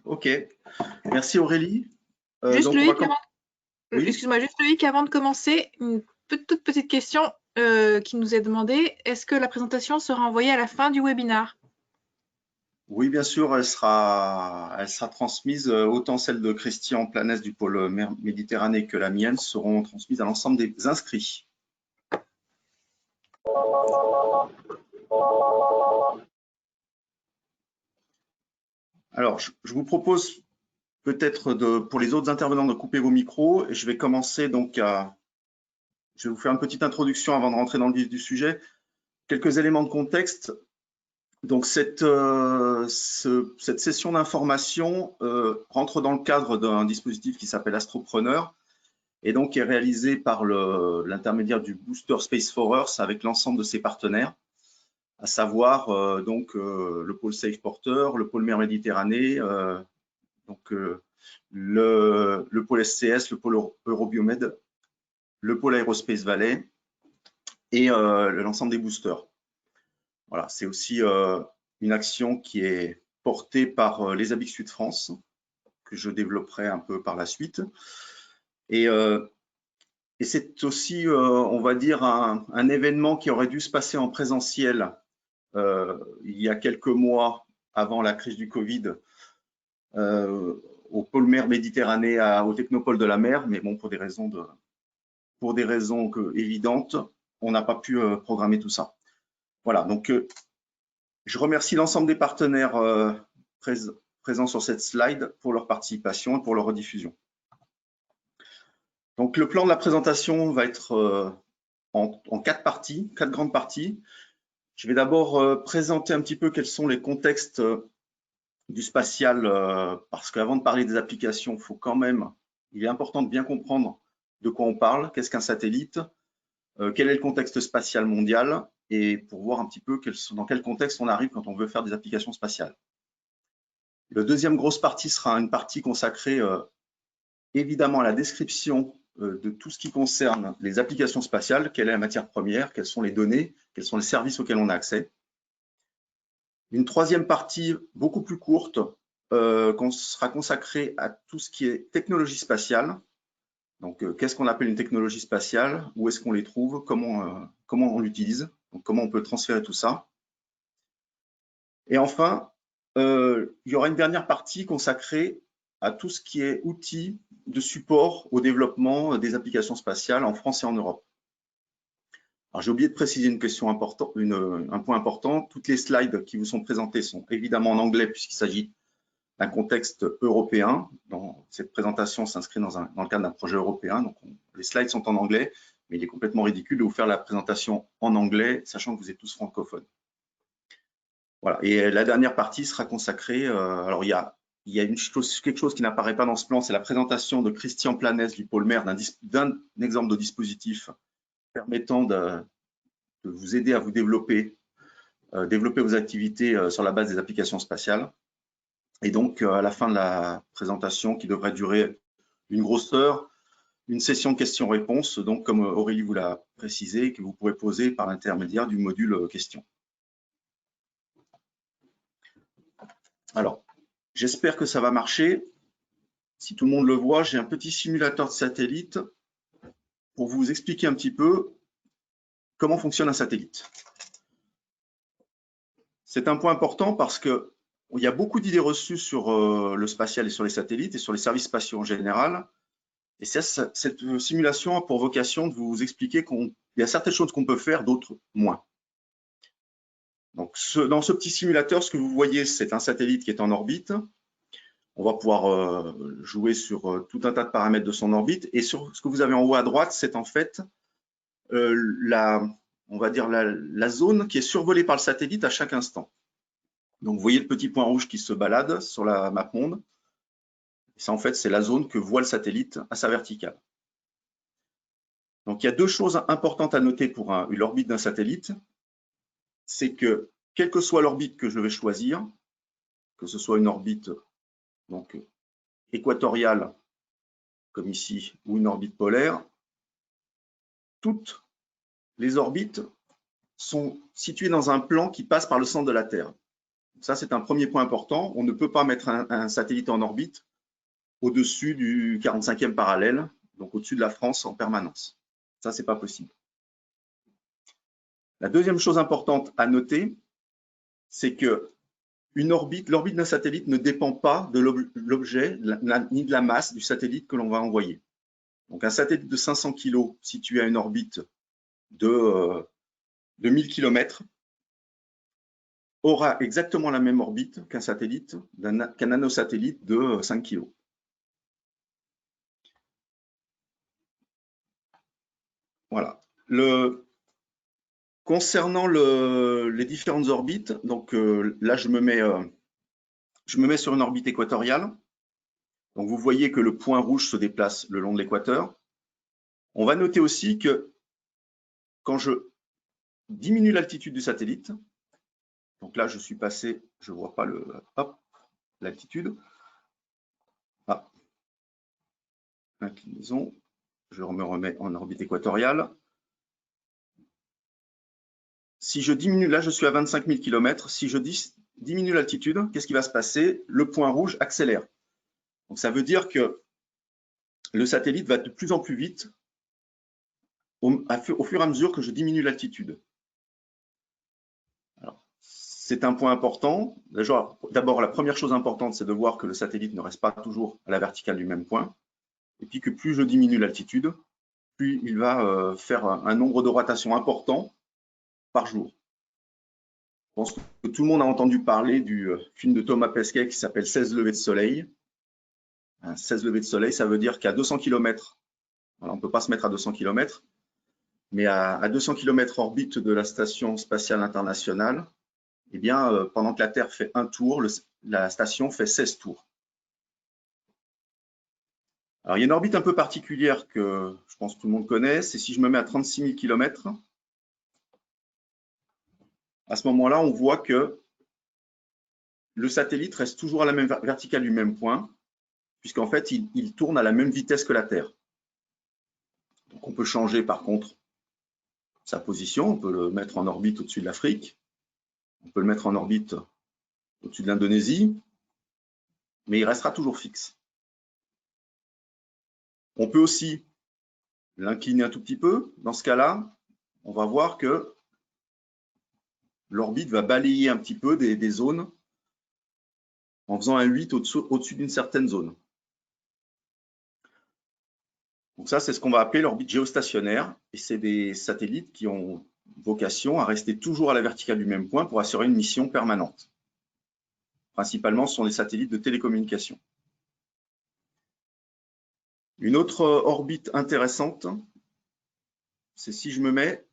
Ok, merci Aurélie. Juste Donc on va Loïc, Oui, excuse-moi, juste Loïc, avant de commencer, une toute petite question qui nous est demandée. Est-ce que la présentation sera envoyée à la fin du webinaire? oui, bien sûr, elle sera transmise, autant celle de Christian Planès du pôle mer Méditerranée que la mienne seront transmises à l'ensemble des inscrits. Alors, je vous propose peut-être pour les autres intervenants de couper vos micros et je vais commencer donc je vais vous faire une petite introduction avant de rentrer dans le vif du sujet. Quelques éléments de contexte. Donc cette session d'information rentre dans le cadre d'un dispositif qui s'appelle Astropreneur et donc est réalisé par l'intermédiaire du Booster Space for Earth avec l'ensemble de ses partenaires, à savoir le pôle Safe Porter, le pôle mer Méditerranée, le pôle SCS, le pôle Eurobiomed, le pôle Aerospace Valley et l'ensemble des boosters. Voilà, c'est aussi une action qui est portée par les ABIC Sud France, que je développerai un peu par la suite. Et c'est aussi, on va dire, un événement qui aurait dû se passer en présentiel il y a quelques mois avant la crise du Covid au pôle mer Méditerranée, au technopôle de la mer, mais bon, pour des raisons évidentes, on n'a pas pu programmer tout ça. Voilà, donc je remercie l'ensemble des partenaires présents sur cette slide pour leur participation et pour leur rediffusion. Donc le plan de la présentation va être en 4 parties, 4 grandes parties. Je vais d'abord présenter un petit peu quels sont les contextes du spatial, parce qu'avant de parler des applications, il est important de bien comprendre de quoi on parle, qu'est-ce qu'un satellite, quel est le contexte spatial mondial, et pour voir un petit peu dans quel contexte on arrive quand on veut faire des applications spatiales. La deuxième grosse partie sera une partie consacrée évidemment à la description de tout ce qui concerne les applications spatiales, quelle est la matière première, quelles sont les données, quels sont les services auxquels on a accès. Une troisième partie beaucoup plus courte sera consacrée à tout ce qui est technologie spatiale. Donc, qu'est-ce qu'on appelle une technologie spatiale? Où est-ce qu'on les trouve? Comment on l'utilise? Comment on peut transférer tout ça? Et enfin, il y aura une dernière partie consacrée à tout ce qui est outils de support au développement des applications spatiales en France et en Europe. Alors, j'ai oublié de préciser un point important. Toutes les slides qui vous sont présentées sont évidemment en anglais puisqu'il s'agit d'un contexte européen. Cette présentation s'inscrit dans le cadre d'un projet européen. Donc, les slides sont en anglais, mais il est complètement ridicule de vous faire la présentation en anglais, sachant que vous êtes tous francophones. Voilà. Et la dernière partie sera consacrée. Alors, il y a quelque chose qui n'apparaît pas dans ce plan, c'est la présentation de Christian Planès du pôle mer d'un exemple de dispositif permettant de vous aider à vous développer vos activités sur la base des applications spatiales. Et donc, à la fin de la présentation, qui devrait durer une grosse heure, une session de questions-réponses, donc comme Aurélie vous l'a précisé, que vous pourrez poser par l'intermédiaire du module questions. Alors, j'espère que ça va marcher. Si tout le monde le voit, j'ai un petit simulateur de satellite pour vous expliquer un petit peu comment fonctionne un satellite. C'est un point important parce qu'il y a beaucoup d'idées reçues sur le spatial et sur les satellites et sur les services spatiaux en général. Et cette simulation a pour vocation de vous expliquer qu'il y a certaines choses qu'on peut faire, d'autres moins. Donc, dans ce petit simulateur, ce que vous voyez, c'est un satellite qui est en orbite. On va pouvoir jouer sur tout un tas de paramètres de son orbite. Et sur ce que vous avez en haut à droite, c'est en fait on va dire la zone qui est survolée par le satellite à chaque instant. Donc, vous voyez le petit point rouge qui se balade sur la map monde. Ça, en fait, c'est la zone que voit le satellite à sa verticale. Donc, il y a deux choses importantes à noter pour l'orbite d'un satellite. C'est que, quelle que soit l'orbite que je vais choisir, que ce soit une orbite donc équatoriale, comme ici, ou une orbite polaire, toutes les orbites sont situées dans un plan qui passe par le centre de la Terre. Ça, c'est un premier point important. On ne peut pas mettre un satellite en orbite au-dessus du 45e parallèle, donc au-dessus de la France en permanence. Ça, c'est pas possible. La deuxième chose importante à noter, c'est que l'orbite d'un satellite ne dépend pas de l'objet ni de la masse du satellite que l'on va envoyer. Donc un satellite de 500 kg situé à une orbite de 1000 km aura exactement la même orbite qu'un satellite, qu'un nanosatellite de 5 kg. Voilà. Concernant les différentes orbites, donc là je me mets sur une orbite équatoriale. Donc vous voyez que le point rouge se déplace le long de l'équateur. On va noter aussi que quand je diminue l'altitude du satellite, donc là je suis passé, je ne vois pas l'altitude. Ah, inclinaison, je me remets en orbite équatoriale. Si je diminue, là je suis à 25 000 km, si je diminue l'altitude, qu'est-ce qui va se passer? Le point rouge accélère. Donc ça veut dire que le satellite va de plus en plus vite au fur et à mesure que je diminue l'altitude. C'est un point important. D'abord, la première chose importante, c'est de voir que le satellite ne reste pas toujours à la verticale du même point. Et puis que plus je diminue l'altitude, plus il va faire un nombre de rotations important par jour. Je pense que tout le monde a entendu parler du film de Thomas Pesquet qui s'appelle 16 levées de soleil. 16 levées de soleil, ça veut dire qu'à 200 km, on ne peut pas se mettre à 200 km, mais à 200 km orbite de la Station spatiale internationale, eh bien, pendant que la Terre fait un tour, la station fait 16 tours. Alors, il y a une orbite un peu particulière que je pense que tout le monde connaît, c'est si je me mets à 36 000 km, à ce moment-là, on voit que le satellite reste toujours à la même verticale du même point, puisqu'en fait, il tourne à la même vitesse que la Terre. Donc, on peut changer par contre sa position, on peut le mettre en orbite au-dessus de l'Afrique, on peut le mettre en orbite au-dessus de l'Indonésie, mais il restera toujours fixe. On peut aussi l'incliner un tout petit peu. Dans ce cas-là, on va voir que l'orbite va balayer un petit peu des zones en faisant un 8 au-dessus d'une certaine zone. Donc ça, c'est ce qu'on va appeler l'orbite géostationnaire. Et c'est des satellites qui ont vocation à rester toujours à la verticale du même point pour assurer une mission permanente. Principalement, ce sont des satellites de télécommunication. Une autre orbite intéressante, c'est si je me mets,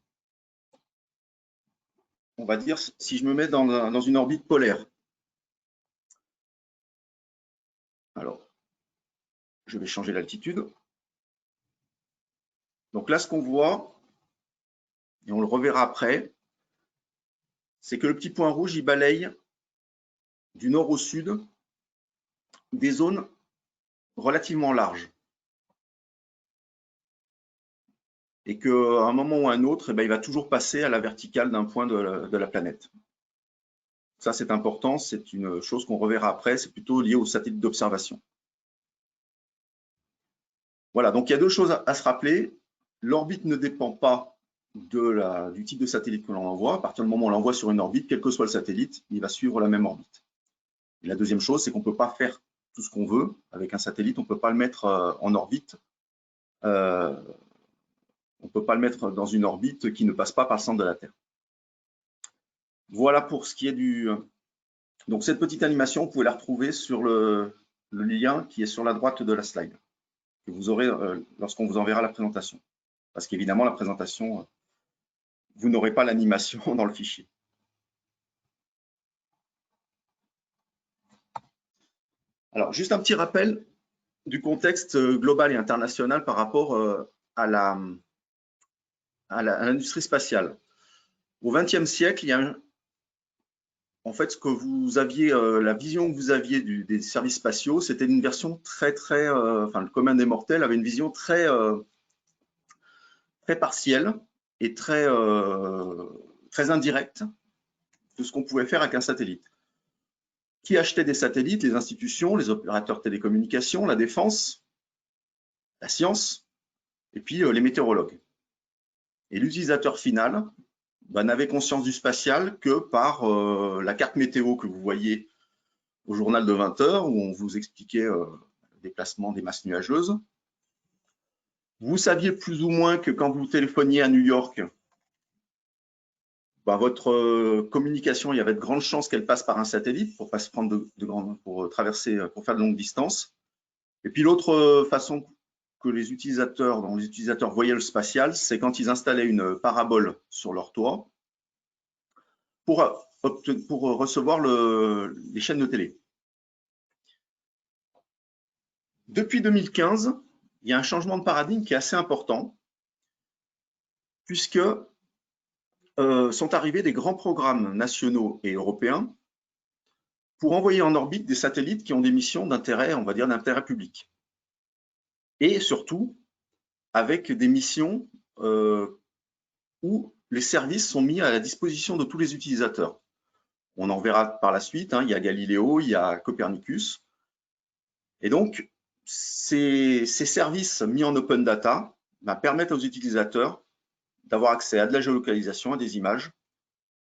on va dire, si je me mets dans une orbite polaire. Alors, je vais changer l'altitude. Donc là, ce qu'on voit, et on le reverra après, c'est que le petit point rouge, il balaye du nord au sud des zones relativement larges. Et qu'à un moment ou à un autre, il va toujours passer à la verticale d'un point de la planète. Ça, c'est important, c'est une chose qu'on reverra après, c'est plutôt lié aux satellites d'observation. Voilà, donc il y a deux choses à se rappeler. L'orbite ne dépend pas du type de satellite que l'on envoie. À partir du moment où on l'envoie sur une orbite, quel que soit le satellite, il va suivre la même orbite. Et la deuxième chose, c'est qu'on ne peut pas faire tout ce qu'on veut avec un satellite, on ne peut pas le mettre en orbite. On ne peut pas le mettre dans une orbite qui ne passe pas par le centre de la Terre. Voilà pour ce qui est du... Donc cette petite animation, vous pouvez la retrouver sur le lien qui est sur la droite de la slide, que vous aurez lorsqu'on vous enverra la présentation. Parce qu'évidemment, la présentation, vous n'aurez pas l'animation dans le fichier. Alors, juste un petit rappel du contexte global et international par rapport à l'industrie spatiale. Au XXe siècle, il y a en fait, ce que vous aviez, la vision que vous aviez des services spatiaux, c'était une version enfin, le commun des mortels avait une vision très partielle et très indirecte de ce qu'on pouvait faire avec un satellite. Qui achetait des satellites? Les institutions, les opérateurs de télécommunications, la défense, la science, et puis les météorologues. Et l'utilisateur final n'avait conscience du spatial que par la carte météo que vous voyez au journal de 20 h, où on vous expliquait le déplacement des masses nuageuses. Vous saviez plus ou moins que quand vous téléphoniez à New York, votre communication, il y avait de grandes chances qu'elle passe par un satellite pour pas se prendre pour traverser, pour faire de longues distances. Et puis l'autre façon que les utilisateurs, dont les utilisateurs voyaient le spatial, c'est quand ils installaient une parabole sur leur toit pour recevoir les chaînes de télé. Depuis 2015, il y a un changement de paradigme qui est assez important, puisque sont arrivés des grands programmes nationaux et européens pour envoyer en orbite des satellites qui ont des missions d'intérêt, on va dire, d'intérêt public. Et surtout, avec des missions où les services sont mis à la disposition de tous les utilisateurs. On en verra par la suite, hein, il y a Galileo, il y a Copernicus. Et donc, ces services mis en open data permettent aux utilisateurs d'avoir accès à de la géolocalisation, à des images,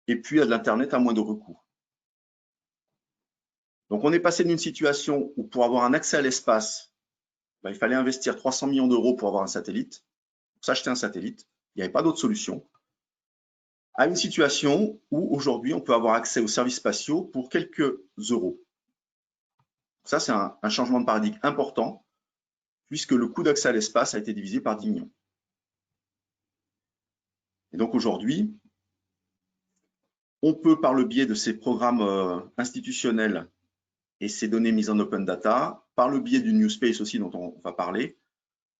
et puis à de l'Internet à moindre coût. Donc, on est passé d'une situation où pour avoir un accès à l'espace, il fallait investir 300 millions d'euros pour avoir un satellite, pour s'acheter un satellite, il n'y avait pas d'autre solution, à une situation où aujourd'hui, on peut avoir accès aux services spatiaux pour quelques euros. Ça, c'est un changement de paradigme important, puisque le coût d'accès à l'espace a été divisé par 10 millions. Et donc aujourd'hui, on peut, par le biais de ces programmes institutionnels et ces données mises en open data, par le biais du New Space aussi dont on va parler,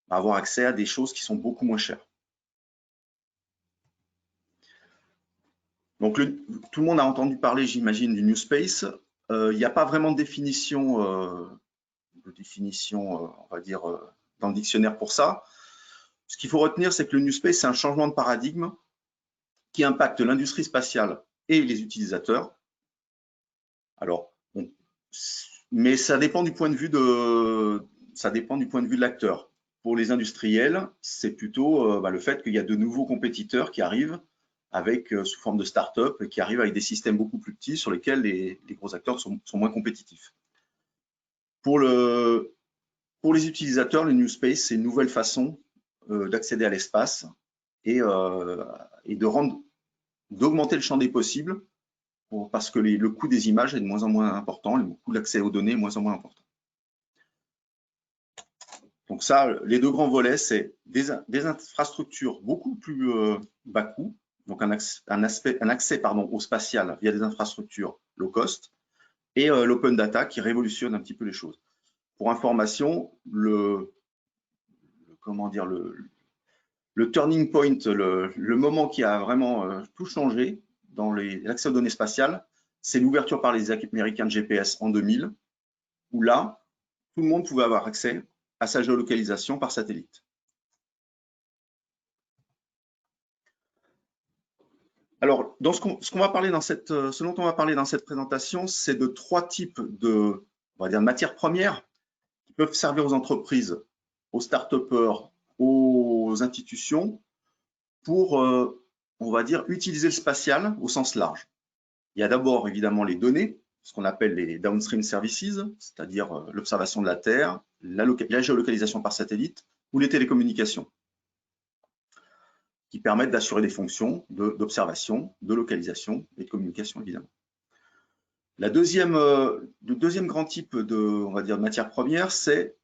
avoir accès à des choses qui sont beaucoup moins chères. Donc tout le monde a entendu parler, j'imagine, du New Space. Il n'y a pas vraiment de définition, on va dire, dans le dictionnaire pour ça. Ce qu'il faut retenir, c'est que le New Space, c'est un changement de paradigme qui impacte l'industrie spatiale et les utilisateurs. Alors, mais ça dépend du point de vue de l'acteur. Pour les industriels, c'est plutôt le fait qu'il y a de nouveaux compétiteurs qui arrivent avec sous forme de start-up et qui arrivent avec des systèmes beaucoup plus petits sur lesquels les gros acteurs sont moins compétitifs. Pour les utilisateurs, le New Space, c'est une nouvelle façon d'accéder à l'espace et d'augmenter le champ des possibles parce que le coût des images est de moins en moins important, le coût de l'accès aux données est de moins en moins important. Donc ça, les deux grands volets, c'est des infrastructures beaucoup plus bas coût, donc un accès au spatial via des infrastructures low cost, et l'open data qui révolutionne un petit peu les choses. Pour information, le turning point, le moment qui a vraiment tout changé dans l'accès aux données spatiales, c'est l'ouverture par les Américains de GPS en 2000, où là, tout le monde pouvait avoir accès à sa géolocalisation par satellite. Alors, ce dont on va parler dans cette présentation, c'est de trois types de, on va dire, matières premières qui peuvent servir aux entreprises, aux start-upers, aux institutions pour, on va dire, utiliser le spatial au sens large. Il y a d'abord évidemment les données, ce qu'on appelle les downstream services, c'est-à-dire l'observation de la Terre, la géolocalisation par satellite ou les télécommunications, qui permettent d'assurer des fonctions d'observation, de localisation et de communication évidemment. Le deuxième grand type on va dire, de matière première, c'est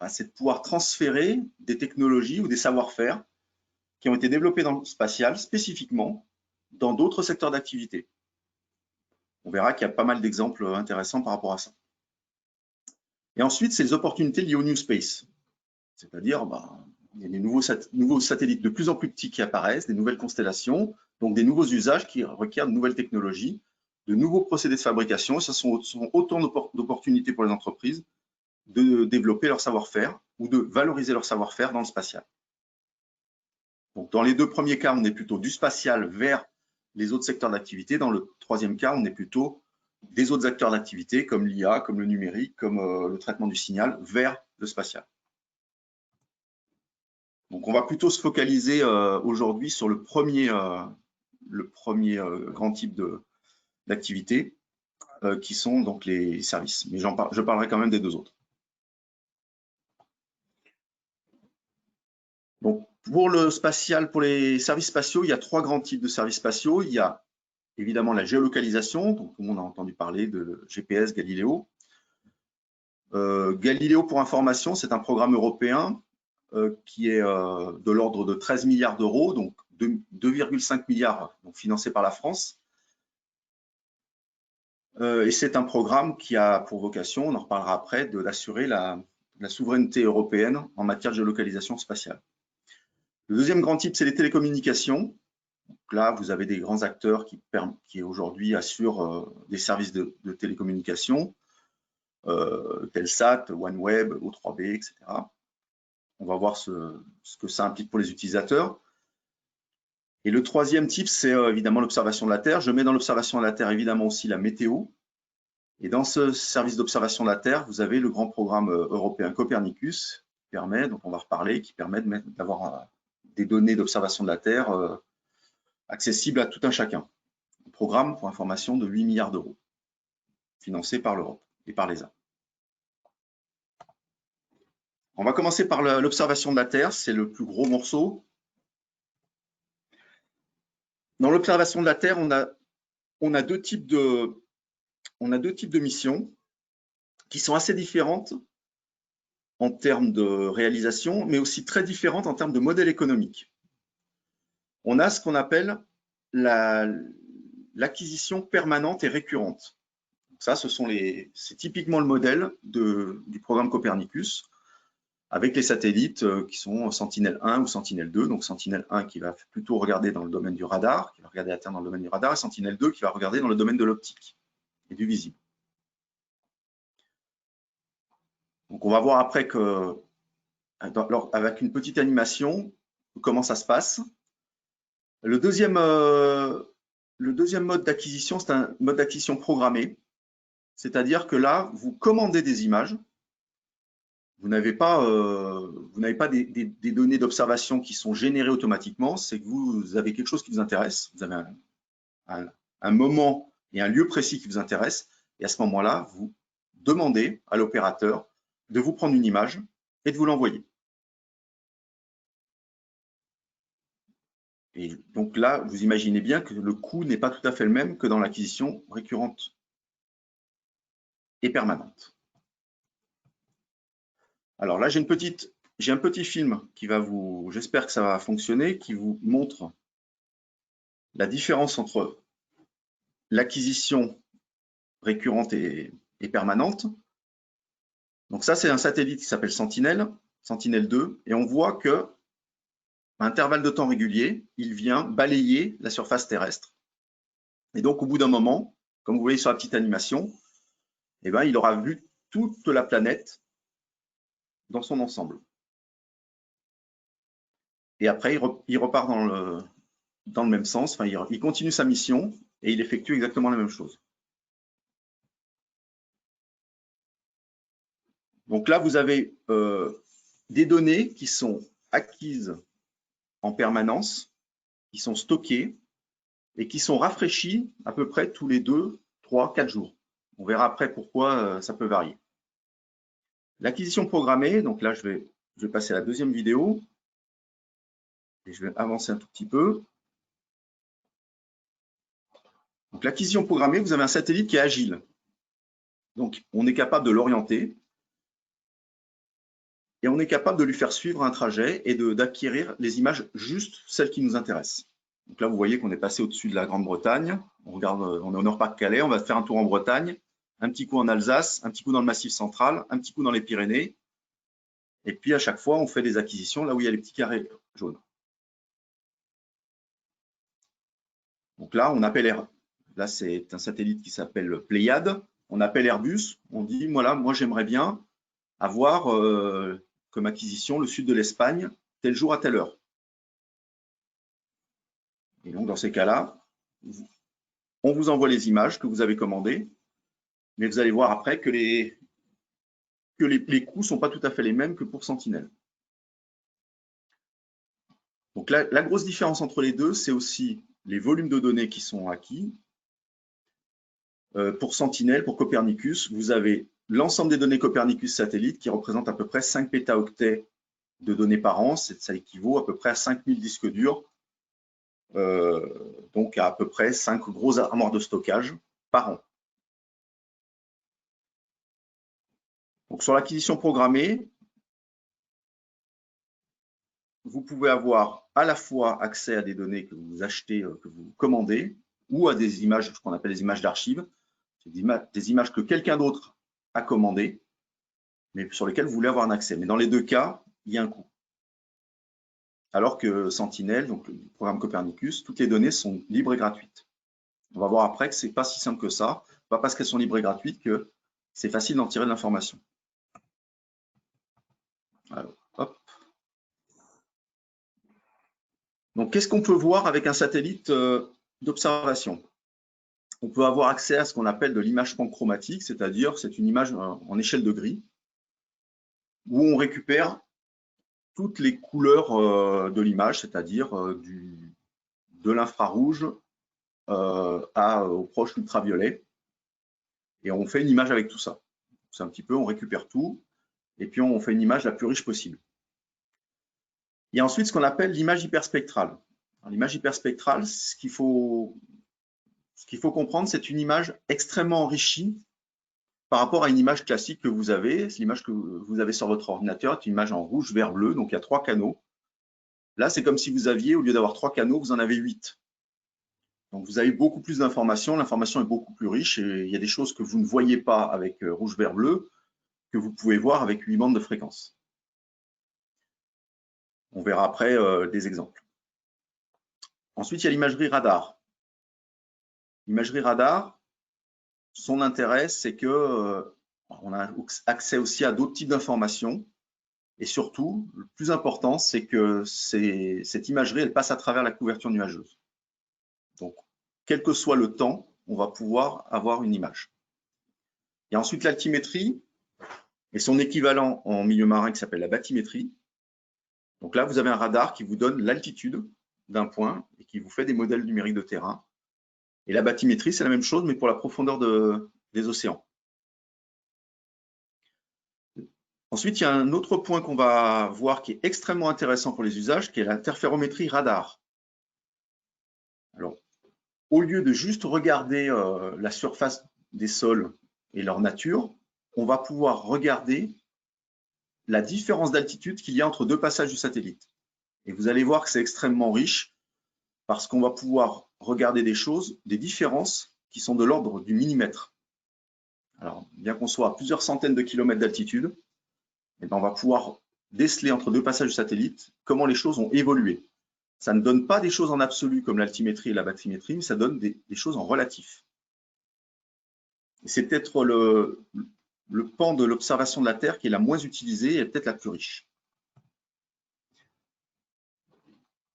de pouvoir transférer des technologies ou des savoir-faire qui ont été développés dans le spatial spécifiquement dans d'autres secteurs d'activité. On verra qu'il y a pas mal d'exemples intéressants par rapport à ça. Et ensuite, c'est les opportunités liées au New Space. C'est-à-dire, il y a des nouveaux satellites de plus en plus petits qui apparaissent, des nouvelles constellations, donc des nouveaux usages qui requièrent de nouvelles technologies, de nouveaux procédés de fabrication. Ce sont autant d'opportunités pour les entreprises de développer leur savoir-faire ou de valoriser leur savoir-faire dans le spatial. Donc, dans les deux premiers cas, on est plutôt du spatial vers les autres secteurs d'activité. Dans le troisième cas, on est plutôt des autres acteurs d'activité comme l'IA, comme le numérique, comme le traitement du signal vers le spatial. Donc on va plutôt se focaliser aujourd'hui sur le premier grand type d'activité qui sont donc les services. Mais je parlerai quand même des deux autres. Donc pour le spatial, pour les services spatiaux, il y a trois grands types de services spatiaux. Il y a évidemment la géolocalisation, donc tout le monde a entendu parler de GPS, Galileo. Galileo, pour information, c'est un programme européen qui est de l'ordre de 13 milliards d'euros, donc 2,5 milliards donc financé par la France. Et c'est un programme qui a pour vocation, on en reparlera après, d'assurer la souveraineté européenne en matière de géolocalisation spatiale. Le deuxième grand type, c'est les télécommunications. Donc là, vous avez des grands acteurs qui aujourd'hui assurent des services de télécommunications, Telsat, OneWeb, O3B, etc. On va voir ce que ça implique pour les utilisateurs. Et le troisième type, c'est évidemment l'observation de la Terre. Je mets dans l'observation de la Terre évidemment aussi la météo. Et dans ce service d'observation de la Terre, vous avez le grand programme européen Copernicus, qui permet, dont on va reparler, qui permet d'avoir des données d'observation de la Terre accessibles à tout un chacun. Un programme, pour information, de 8 milliards d'euros, financé par l'Europe et par l'ESA. On va commencer par l'observation de la Terre, c'est le plus gros morceau. Dans l'observation de la Terre, on a deux types de missions qui sont assez différentes en termes de réalisation, mais aussi très différentes en termes de modèle économique. On a ce qu'on appelle l'acquisition permanente et récurrente. Ça, c'est typiquement le modèle du programme Copernicus, avec les satellites qui sont Sentinelle-1 ou Sentinelle-2. Donc Sentinelle-1 qui va plutôt regarder dans le domaine du radar, qui va regarder la Terre dans le domaine du radar, et Sentinelle-2 qui va regarder dans le domaine de l'optique et du visible. Donc on va voir après avec une petite animation comment ça se passe. Le deuxième mode d'acquisition, c'est un mode d'acquisition programmé, c'est-à-dire que là, vous commandez des images. Vous n'avez pas des données d'observation qui sont générées automatiquement, c'est que vous avez quelque chose qui vous intéresse, vous avez un moment et un lieu précis qui vous intéresse, et à ce moment-là, vous demandez à l'opérateur de vous prendre une image et de vous l'envoyer. Et donc là, vous imaginez bien que le coût n'est pas tout à fait le même que dans l'acquisition récurrente et permanente. Alors là, j'ai un petit film qui va j'espère que ça va fonctionner, qui vous montre la différence entre l'acquisition récurrente et permanente. Donc ça, c'est un satellite qui s'appelle Sentinelle, Sentinelle-2, et on voit que à intervalle de temps régulier, il vient balayer la surface terrestre. Et donc, au bout d'un moment, comme vous voyez sur la petite animation, eh ben, il aura vu toute la planète dans son ensemble. Et après, il repart dans le même sens, enfin, il continue sa mission et il effectue exactement la même chose. Donc là, vous avez des données qui sont acquises en permanence, qui sont stockées et qui sont rafraîchies à peu près tous les 2, 3, 4 jours. On verra après pourquoi ça peut varier. L'acquisition programmée, donc là, je vais passer à la deuxième vidéo. Et je vais avancer un tout petit peu. Donc l'acquisition programmée, vous avez un satellite qui est agile. Donc on est capable de l'orienter et on est capable de lui faire suivre un trajet et d'acquérir les images juste celles qui nous intéressent. Donc là, vous voyez qu'on est passé au-dessus de la Grande-Bretagne. On est au Nord-Pas-de-Calais, on va faire un tour en Bretagne, un petit coup en Alsace, un petit coup dans le Massif central, un petit coup dans les Pyrénées. Et puis à chaque fois, on fait des acquisitions là où il y a les petits carrés jaunes. Donc là, on appelle là, c'est un satellite qui s'appelle Pléiade. On appelle Airbus, on dit, voilà, moi j'aimerais bien avoir comme acquisition le sud de l'Espagne, tel jour à telle heure. Et donc dans ces cas-là, on vous envoie les images que vous avez commandées Mais vous allez voir après que les coûts ne sont pas tout à fait les mêmes que pour Sentinel. Donc la grosse différence entre les deux, c'est aussi les volumes de données qui sont acquis. Pour Sentinel, pour Copernicus, vous avez l'ensemble des données Copernicus satellites qui représentent à peu près 5 pétaoctets de données par an. Ça équivaut à peu près à 5000 disques durs, donc à peu près 5 gros armoires de stockage par an. Donc sur l'acquisition programmée, vous pouvez avoir à la fois accès à des données que vous achetez, que vous commandez, ou à des images, ce qu'on appelle des images d'archives, des images que quelqu'un d'autre a commandées, mais sur lesquelles vous voulez avoir un accès. Mais dans les deux cas, il y a un coût. Alors que Sentinel, donc le programme Copernicus, toutes les données sont libres et gratuites. On va voir après que ce n'est pas si simple que ça, pas parce qu'elles sont libres et gratuites que c'est facile d'en tirer de l'information. Alors, hop. Donc, qu'est-ce qu'on peut voir avec un satellite d'observation? On peut avoir accès à ce qu'on appelle de l'image panchromatique, c'est-à-dire c'est une image en échelle de gris, où on récupère toutes les couleurs de l'image, c'est-à-dire de l'infrarouge au proche ultraviolet, et on fait une image avec tout ça. C'est un petit peu, on récupère tout, et puis on fait une image la plus riche possible. Il y a ensuite ce qu'on appelle l'image hyperspectrale. L'image hyperspectrale, ce qu'il faut comprendre, c'est une image extrêmement enrichie par rapport à une image classique que vous avez. L'image que vous avez sur votre ordinateur est une image en rouge, vert, bleu, donc il y a 3 canaux. Là, c'est comme si vous aviez, au lieu d'avoir 3 canaux, vous en avez 8. Donc vous avez beaucoup plus d'informations, l'information est beaucoup plus riche et il y a des choses que vous ne voyez pas avec rouge, vert, bleu que vous pouvez voir avec 8 bandes de fréquence. On verra après des exemples. Ensuite, il y a l'imagerie radar. L'imagerie radar, son intérêt, c'est que on a accès aussi à d'autres types d'informations. Et surtout, le plus important, c'est que cette imagerie, elle passe à travers la couverture nuageuse. Donc, quel que soit le temps, on va pouvoir avoir une image. Il y a ensuite l'altimétrie et son équivalent en milieu marin qui s'appelle la bathymétrie. Donc là, vous avez un radar qui vous donne l'altitude d'un point et qui vous fait des modèles numériques de terrain. Et la bathymétrie, c'est la même chose, mais pour la profondeur des océans. Ensuite, il y a un autre point qu'on va voir qui est extrêmement intéressant pour les usages, qui est l'interférométrie radar. Alors, au lieu de juste regarder la surface des sols et leur nature, on va pouvoir regarder la différence d'altitude qu'il y a entre deux passages du satellite. Et vous allez voir que c'est extrêmement riche parce qu'on va pouvoir regarder des choses, des différences qui sont de l'ordre du millimètre. Alors, bien qu'on soit à plusieurs centaines de kilomètres d'altitude, on va pouvoir déceler entre deux passages du satellite comment les choses ont évolué. Ça ne donne pas des choses en absolu comme l'altimétrie et la bathymétrie, mais ça donne des choses en relatif. C'est peut-être le pan de l'observation de la Terre qui est la moins utilisée et peut-être la plus riche.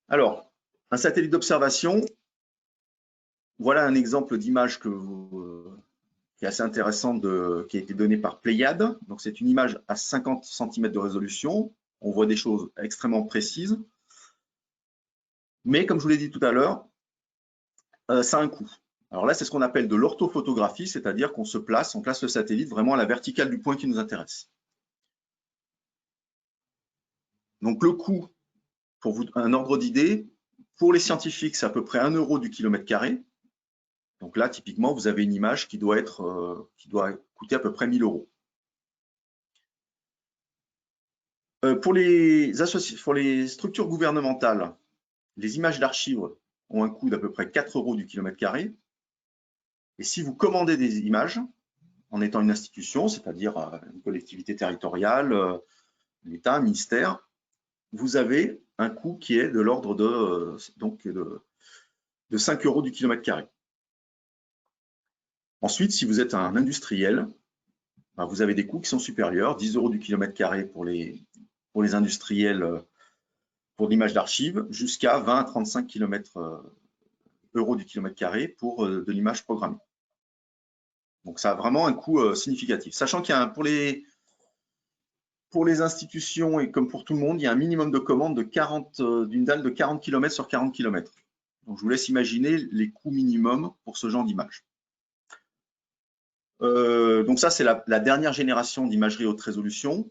Alors, un satellite d'observation, voilà un exemple d'image qui est assez intéressante, qui a été donnée par Pléiade. Donc, c'est une image à 50 cm de résolution. On voit des choses extrêmement précises. Mais comme je vous l'ai dit tout à l'heure, ça a un coût. Alors là, c'est ce qu'on appelle de l'orthophotographie, c'est-à-dire qu'on place le satellite vraiment à la verticale du point qui nous intéresse. Donc le coût, pour vous un ordre d'idée, pour les scientifiques, c'est à peu près 1 € du kilomètre carré. Donc là, typiquement, vous avez une image qui doit coûter à peu près 1 000 €. Pour les structures gouvernementales, les images d'archives ont un coût d'à peu près 4 € du kilomètre carré. Et si vous commandez des images, en étant une institution, c'est-à-dire une collectivité territoriale, l'État, un ministère, vous avez un coût qui est de l'ordre de 5 € du kilomètre carré. Ensuite, si vous êtes un industriel, vous avez des coûts qui sont supérieurs, 10 € du kilomètre carré pour les industriels pour l'image d'archives, jusqu'à 20 à 35 € du kilomètre carré pour de l'image programmée. Donc, ça a vraiment un coût significatif. Sachant qu'il y a pour les institutions et comme pour tout le monde, il y a un minimum de commande d'une dalle de 40 km sur 40 km. Donc, je vous laisse imaginer les coûts minimums pour ce genre d'image. Donc ça, c'est la dernière génération d'imagerie haute résolution.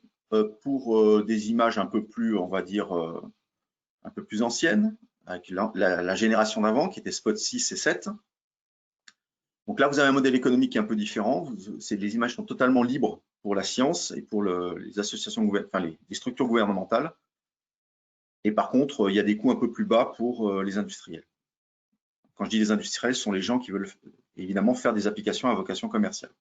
Pour des images un peu plus, on va dire, un peu plus anciennes, avec la génération d'avant qui était Spot 6 et 7. Donc là, vous avez un modèle économique qui est un peu différent. Les images sont totalement libres pour la science et pour les associations, enfin les structures gouvernementales. Et par contre, il y a des coûts un peu plus bas pour les industriels. Quand je dis les industriels, ce sont les gens qui veulent évidemment faire des applications à vocation commerciale.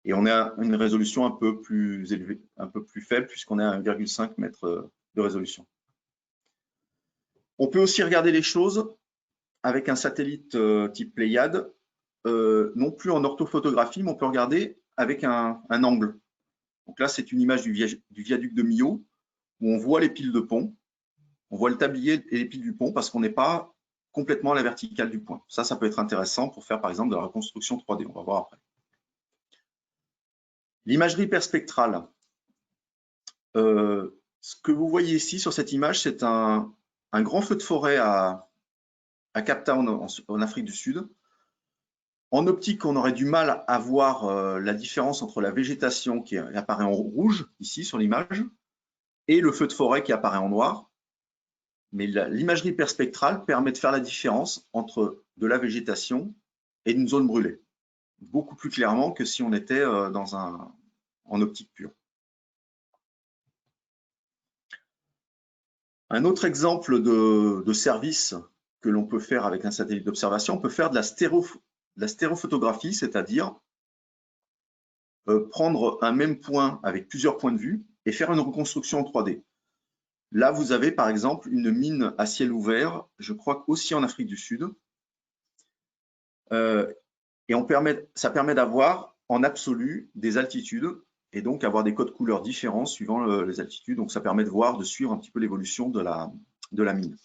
Et on a une résolution un peu plus élevée, un peu plus faible, puisqu'on est à 1,5 mètre de résolution. On peut aussi regarder les choses avec un satellite type Pléiade, non plus en orthophotographie, mais on peut regarder avec un angle. Donc là, c'est une image du viaduc de Millau, où on voit les piles de pont, on voit le tablier et les piles du pont, parce qu'on n'est pas complètement à la verticale du point. Ça peut être intéressant pour faire, par exemple, de la reconstruction 3D. On va voir après. L'imagerie perspectrale. Ce que vous voyez ici sur cette image, c'est un grand feu de forêt à Cape Town, en Afrique du Sud. En optique, on aurait du mal à voir la différence entre la végétation qui apparaît en rouge, ici sur l'image, et le feu de forêt qui apparaît en noir. Mais l'imagerie perspectrale permet de faire la différence entre de la végétation et une zone brûlée, beaucoup plus clairement que si on était en optique pure. Un autre exemple de service que l'on peut faire avec un satellite d'observation, on peut faire de la stéréophotographie, c'est-à-dire prendre un même point avec plusieurs points de vue et faire une reconstruction en 3D. Là, vous avez par exemple une mine à ciel ouvert, je crois aussi en Afrique du Sud. Et ça permet d'avoir en absolu des altitudes et donc avoir des codes couleurs différents suivant les altitudes. Donc ça permet de suivre un petit peu l'évolution de la mine.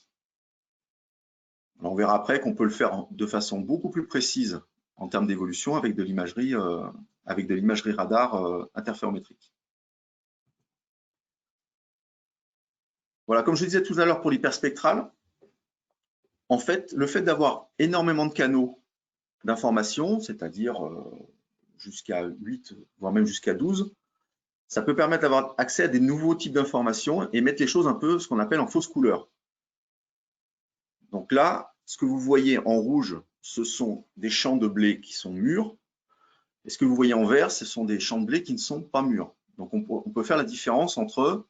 Alors, on verra après qu'on peut le faire de façon beaucoup plus précise en termes d'évolution avec de l'imagerie radar interférométrique. Voilà, comme je disais tout à l'heure pour l'hyperspectral, en fait, le fait d'avoir énormément de canaux d'information, c'est-à-dire jusqu'à 8, voire même jusqu'à 12, ça peut permettre d'avoir accès à des nouveaux types d'informations et mettre les choses un peu ce qu'on appelle en fausse couleur. Donc là, ce que vous voyez en rouge, ce sont des champs de blé qui sont mûrs. Et ce que vous voyez en vert, ce sont des champs de blé qui ne sont pas mûrs. Donc on peut faire la différence entre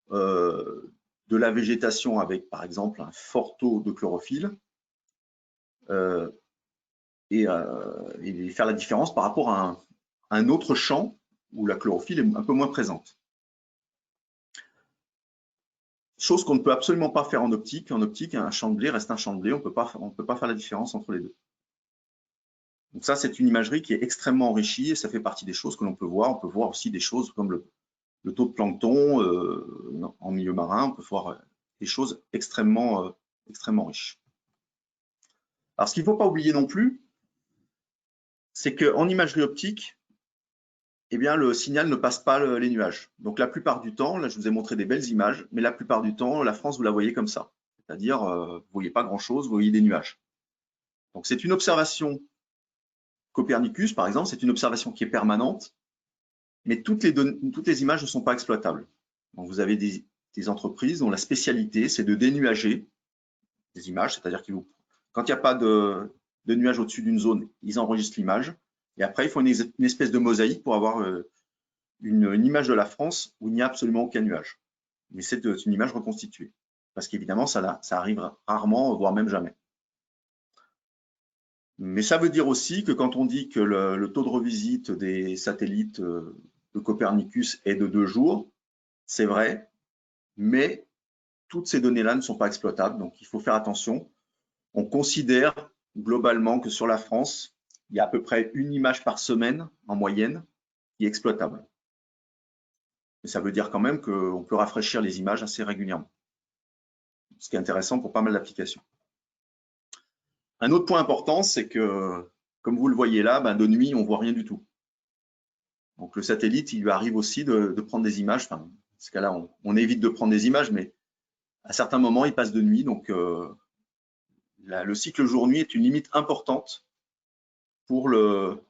de la végétation avec, par exemple, un fort taux de chlorophylle et faire la différence par rapport à un autre champ où la chlorophylle est un peu moins présente. Chose qu'on ne peut absolument pas faire en optique. En optique, un champ de blé reste un champ de blé. On ne peut pas faire la différence entre les deux. Donc ça, c'est une imagerie qui est extrêmement enrichie et ça fait partie des choses que l'on peut voir. On peut voir aussi des choses comme le taux de plancton en milieu marin. On peut voir des choses extrêmement riches. Alors, ce qu'il ne faut pas oublier non plus, c'est qu'en imagerie optique, eh bien, le signal ne passe pas les nuages. Donc, la plupart du temps, là, je vous ai montré des belles images, mais la plupart du temps, la France, vous la voyez comme ça. C'est-à-dire, vous ne voyez pas grand-chose, vous voyez des nuages. Donc, c'est une observation Copernicus, par exemple, c'est une observation qui est permanente, mais toutes les images ne sont pas exploitables. Donc, vous avez des entreprises dont la spécialité, c'est de dénuager des images, c'est-à-dire que quand il n'y a pas de nuages au-dessus d'une zone, ils enregistrent l'image, et après, ils font une espèce de mosaïque pour avoir une image de la France où il n'y a absolument aucun nuage. Mais c'est une image reconstituée, parce qu'évidemment, ça arrive rarement, voire même jamais. Mais ça veut dire aussi que quand on dit que le taux de revisite des satellites de Copernicus est de 2 jours, c'est vrai, mais toutes ces données-là ne sont pas exploitables, donc il faut faire attention. On considère globalement que sur la France, il y a à peu près une image par semaine en moyenne qui est exploitable. Mais ça veut dire quand même qu'on peut rafraîchir les images assez régulièrement, ce qui est intéressant pour pas mal d'applications. Un autre point important, c'est que, comme vous le voyez là, de nuit, on ne voit rien du tout. Donc le satellite, il lui arrive aussi de prendre des images. Enfin, dans ce cas-là, on évite de prendre des images, mais à certains moments, il passe de nuit. Donc le cycle jour-nuit est une limite importante pour le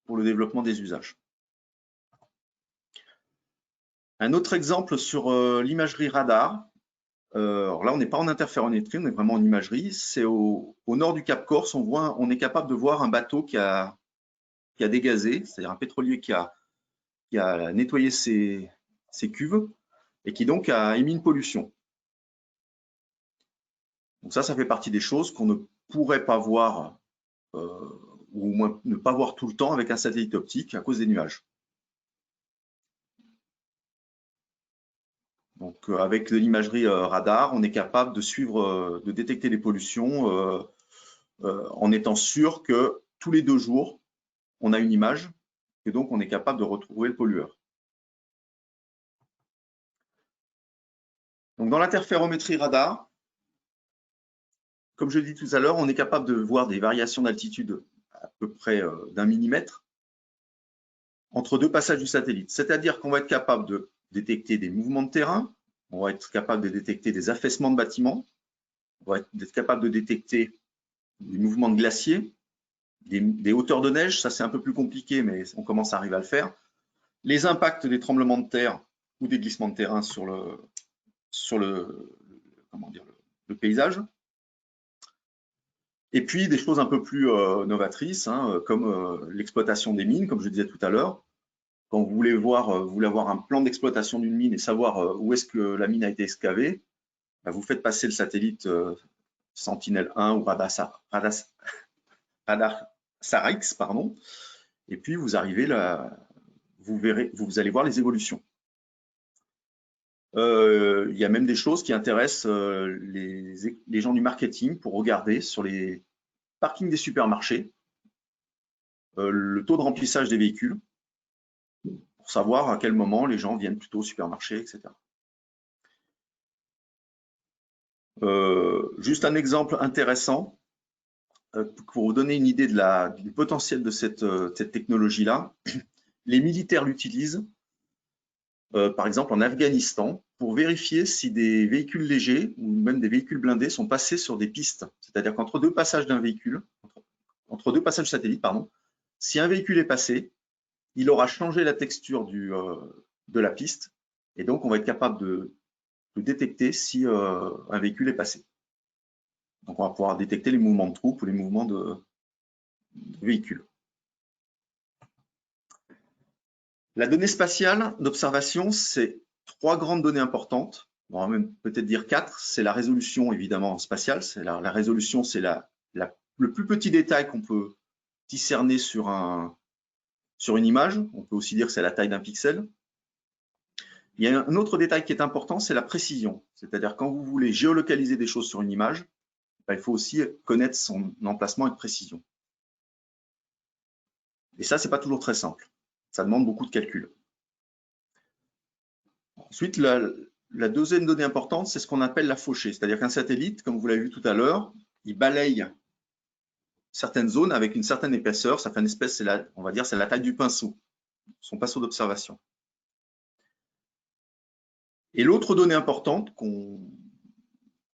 développement des usages. Un autre exemple sur l'imagerie radar. Alors là, on n'est pas en interférométrie, on est vraiment en imagerie. C'est au nord du Cap Corse, on est capable de voir un bateau qui a dégazé, c'est-à-dire un pétrolier qui a nettoyé ses cuves et qui donc a émis une pollution. Donc ça fait partie des choses qu'on ne pourrait pas voir, ou au moins ne pas voir tout le temps avec un satellite optique à cause des nuages. Donc avec de l'imagerie radar, on est capable de suivre, de détecter les pollutions en étant sûr que tous les 2 jours, on a une image et donc on est capable de retrouver le pollueur. Donc dans l'interférométrie radar, comme je l'ai dit tout à l'heure, on est capable de voir des variations d'altitude à peu près d'1 millimètre entre 2 passages du satellite. C'est-à-dire qu'on va être capable de détecter des mouvements de terrain, on va être capable de détecter des affaissements de bâtiments, on va être capable de détecter des mouvements de glaciers, des hauteurs de neige, ça c'est un peu plus compliqué, mais on commence à arriver à le faire. Les impacts des tremblements de terre ou des glissements de terrain sur le paysage. Et puis des choses un peu plus novatrices, comme l'exploitation des mines, comme je disais tout à l'heure. Quand vous voulez avoir un plan d'exploitation d'une mine et savoir où est-ce que la mine a été excavée, vous faites passer le satellite Sentinel-1 ou Radarsaryx, pardon, et puis vous arrivez là, vous allez voir les évolutions. Il y a même des choses qui intéressent les gens du marketing pour regarder sur les parkings des supermarchés le taux de remplissage des véhicules pour savoir à quel moment les gens viennent plutôt au supermarché, etc. Juste un exemple intéressant pour vous donner une idée du potentiel de cette technologie-là. Les militaires l'utilisent, par exemple en Afghanistan, pour vérifier si des véhicules légers ou même des véhicules blindés sont passés sur des pistes. C'est-à-dire qu'entre 2 passages d'un véhicule, entre 2 passages satellite, pardon, si un véhicule est passé, il aura changé la texture de la piste et donc on va être capable de détecter si un véhicule est passé. Donc on va pouvoir détecter les mouvements de troupes ou les mouvements de véhicules. La donnée spatiale d'observation, c'est 3 grandes données importantes. On va même peut-être dire 4. C'est la résolution évidemment spatiale. La résolution, c'est le plus petit détail qu'on peut discerner sur une image. On peut aussi dire que c'est la taille d'un pixel. Il y a un autre détail qui est important, c'est la précision. C'est-à-dire quand vous voulez géolocaliser des choses sur une image, il faut aussi connaître son emplacement avec précision. Et ça, c'est pas toujours très simple. Ça demande beaucoup de calculs. Ensuite, la deuxième donnée importante, c'est ce qu'on appelle la fauchée. C'est-à-dire qu'un satellite, comme vous l'avez vu tout à l'heure, il balaye certaines zones avec une certaine épaisseur. Certaines espèces, on va dire, c'est la taille du pinceau, son pinceau d'observation. Et l'autre donnée importante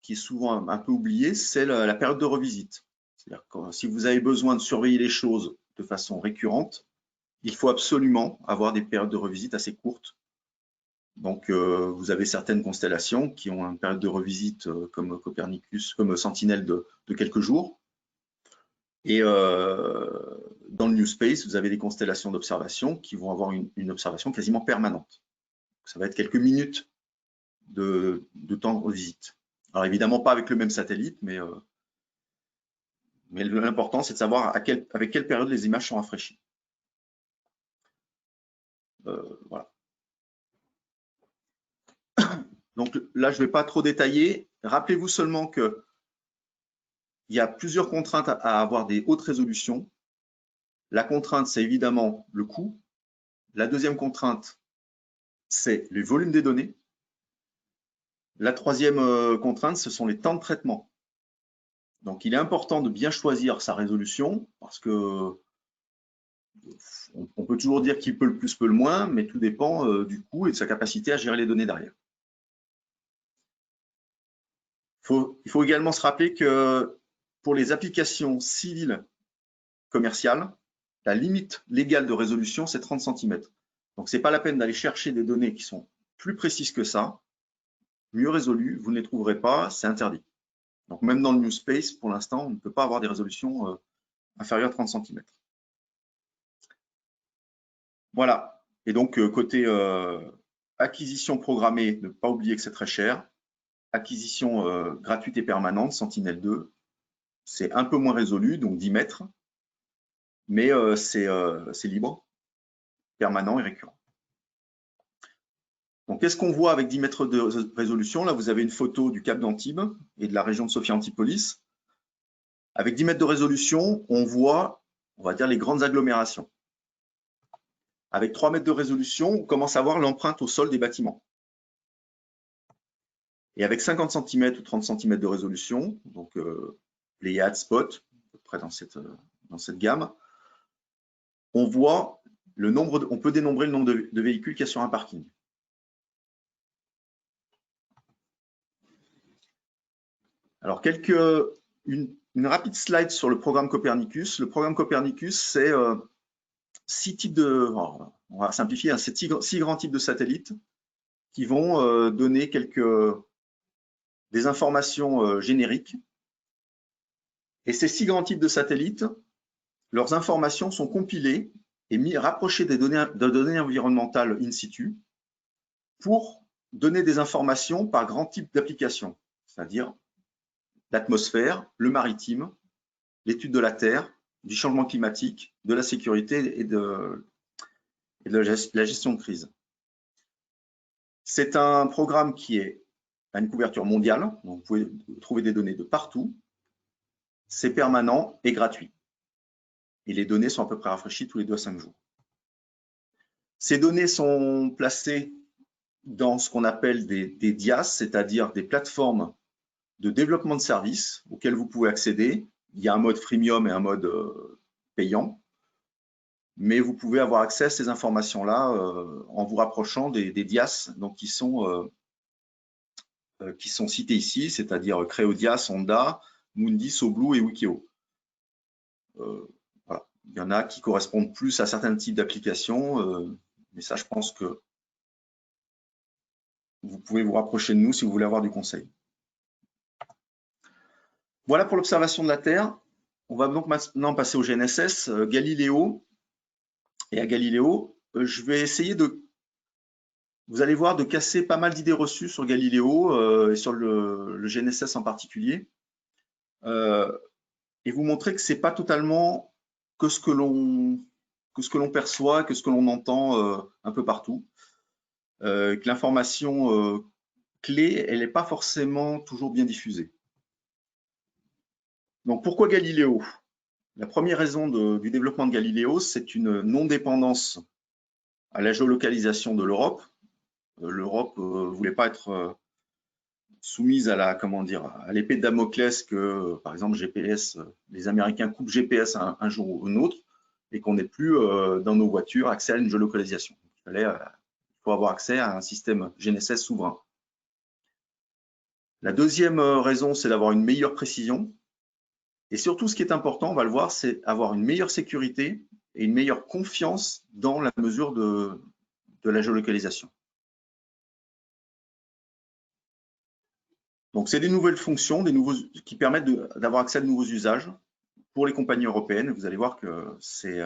qui est souvent un peu oubliée, c'est la période de revisite. C'est-à-dire que si vous avez besoin de surveiller les choses de façon récurrente, il faut absolument avoir des périodes de revisite assez courtes. Donc, vous avez certaines constellations qui ont une période de revisite comme Copernicus, comme Sentinelle de quelques jours. Et dans le New Space, vous avez des constellations d'observation qui vont avoir une observation quasiment permanente. Ça va être quelques minutes de temps de revisite. Alors évidemment pas avec le même satellite, mais l'important c'est de savoir avec quelle période les images sont rafraîchies. Voilà. Donc là, je ne vais pas trop détailler. Rappelez-vous seulement qu'il y a plusieurs contraintes à avoir des hautes résolutions. La contrainte, c'est évidemment le coût. La deuxième contrainte, c'est le volume des données. La troisième contrainte, ce sont les temps de traitement. Donc, il est important de bien choisir sa résolution parce que on peut toujours dire qui peut le plus, peut le moins, mais tout dépend du coût et de sa capacité à gérer les données derrière. Il faut également se rappeler que pour les applications civiles commerciales, la limite légale de résolution, c'est 30 cm. Donc, ce n'est pas la peine d'aller chercher des données qui sont plus précises que ça, mieux résolues, vous ne les trouverez pas, c'est interdit. Donc, même dans le New Space, pour l'instant, on ne peut pas avoir des résolutions inférieures à 30 cm. Voilà. Et donc, côté acquisition programmée, ne pas oublier que c'est très cher. Acquisition gratuite et permanente, Sentinel-2, c'est un peu moins résolu, donc 10 mètres, mais c'est libre, permanent et récurrent. Donc, qu'est-ce qu'on voit avec 10 mètres de résolution? Là, vous avez une photo du Cap d'Antibes et de la région de Sophia Antipolis. Avec 10 mètres de résolution, on voit, on va dire, les grandes agglomérations. Avec 3 mètres de résolution, on commence à voir l'empreinte au sol des bâtiments. Et avec 50 cm ou 30 cm de résolution, donc les YAD spots, à peu près dans cette gamme, on voit le nombre, on peut dénombrer le nombre de véhicules qu'il y a sur un parking. Alors, une rapide slide sur le programme Copernicus. Le programme Copernicus, c'est 6 types de, on va simplifier, hein, c'est 6 grands types de satellites qui vont donner des informations génériques. Et ces 6 grands types de satellites, leurs informations sont compilées et rapprochées de données environnementales in situ pour donner des informations par grand type d'application, c'est-à-dire l'atmosphère, le maritime, l'étude de la Terre, du changement climatique, de la sécurité et de la gestion de crise. C'est un programme qui a une couverture mondiale, donc vous pouvez trouver des données de partout. C'est permanent et gratuit. Et les données sont à peu près rafraîchies tous les 2 à 5 jours. Ces données sont placées dans ce qu'on appelle des DIAS, c'est-à-dire des plateformes de développement de services auxquelles vous pouvez accéder. Il y a un mode freemium et un mode payant, mais vous pouvez avoir accès à ces informations-là en vous rapprochant des DIAS donc, qui sont cités ici, c'est-à-dire Creodias, Onda, Mundi, SoBlue et Wikio. Voilà. Il y en a qui correspondent plus à certains types d'applications, mais ça, je pense que vous pouvez vous rapprocher de nous si vous voulez avoir du conseil. Voilà pour l'observation de la Terre. On va donc maintenant passer au GNSS, Galileo. Et à Galileo, je vais essayer vous allez voir, de casser pas mal d'idées reçues sur Galileo et sur le GNSS en particulier. Et vous montrer que ce n'est pas totalement que ce que l'on perçoit, que ce que l'on entend un peu partout. Que l'information clé, elle n'est pas forcément toujours bien diffusée. Donc, pourquoi Galileo? La première raison du développement de Galileo, c'est une non-dépendance à la géolocalisation de l'Europe. L'Europe ne voulait pas être soumise à l'épée de Damoclès que, par exemple, GPS, les Américains coupent GPS un jour ou un autre et qu'on n'ait plus dans nos voitures accès à une géolocalisation. Il faut avoir accès à un système GNSS souverain. La deuxième raison, c'est d'avoir une meilleure précision. Et surtout, ce qui est important, on va le voir, c'est avoir une meilleure sécurité et une meilleure confiance dans la mesure de la géolocalisation. Donc, c'est des nouvelles fonctions, qui permettent d'avoir accès à de nouveaux usages pour les compagnies européennes. Vous allez voir que c'est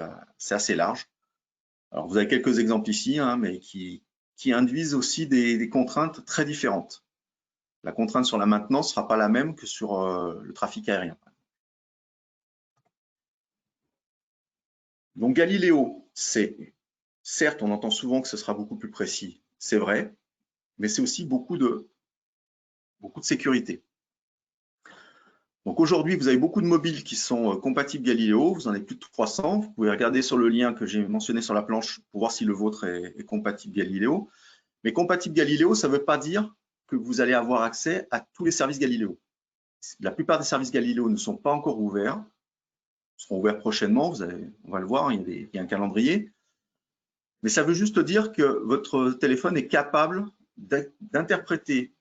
assez large. Alors, vous avez quelques exemples ici, hein, mais qui induisent aussi des contraintes très différentes. La contrainte sur la maintenance ne sera pas la même que sur le trafic aérien. Donc, Galileo, certes, on entend souvent que ce sera beaucoup plus précis, c'est vrai, mais c'est aussi beaucoup de sécurité. Donc aujourd'hui, vous avez beaucoup de mobiles qui sont compatibles Galileo, vous en avez plus de 300. Vous pouvez regarder sur le lien que j'ai mentionné sur la planche pour voir si le vôtre est compatible Galileo. Mais compatible Galileo, ça ne veut pas dire que vous allez avoir accès à tous les services Galileo. La plupart des services Galileo ne sont pas encore ouverts, seront ouverts prochainement, on va le voir, il y a un calendrier. Mais ça veut juste dire que votre téléphone est capable d'interpréter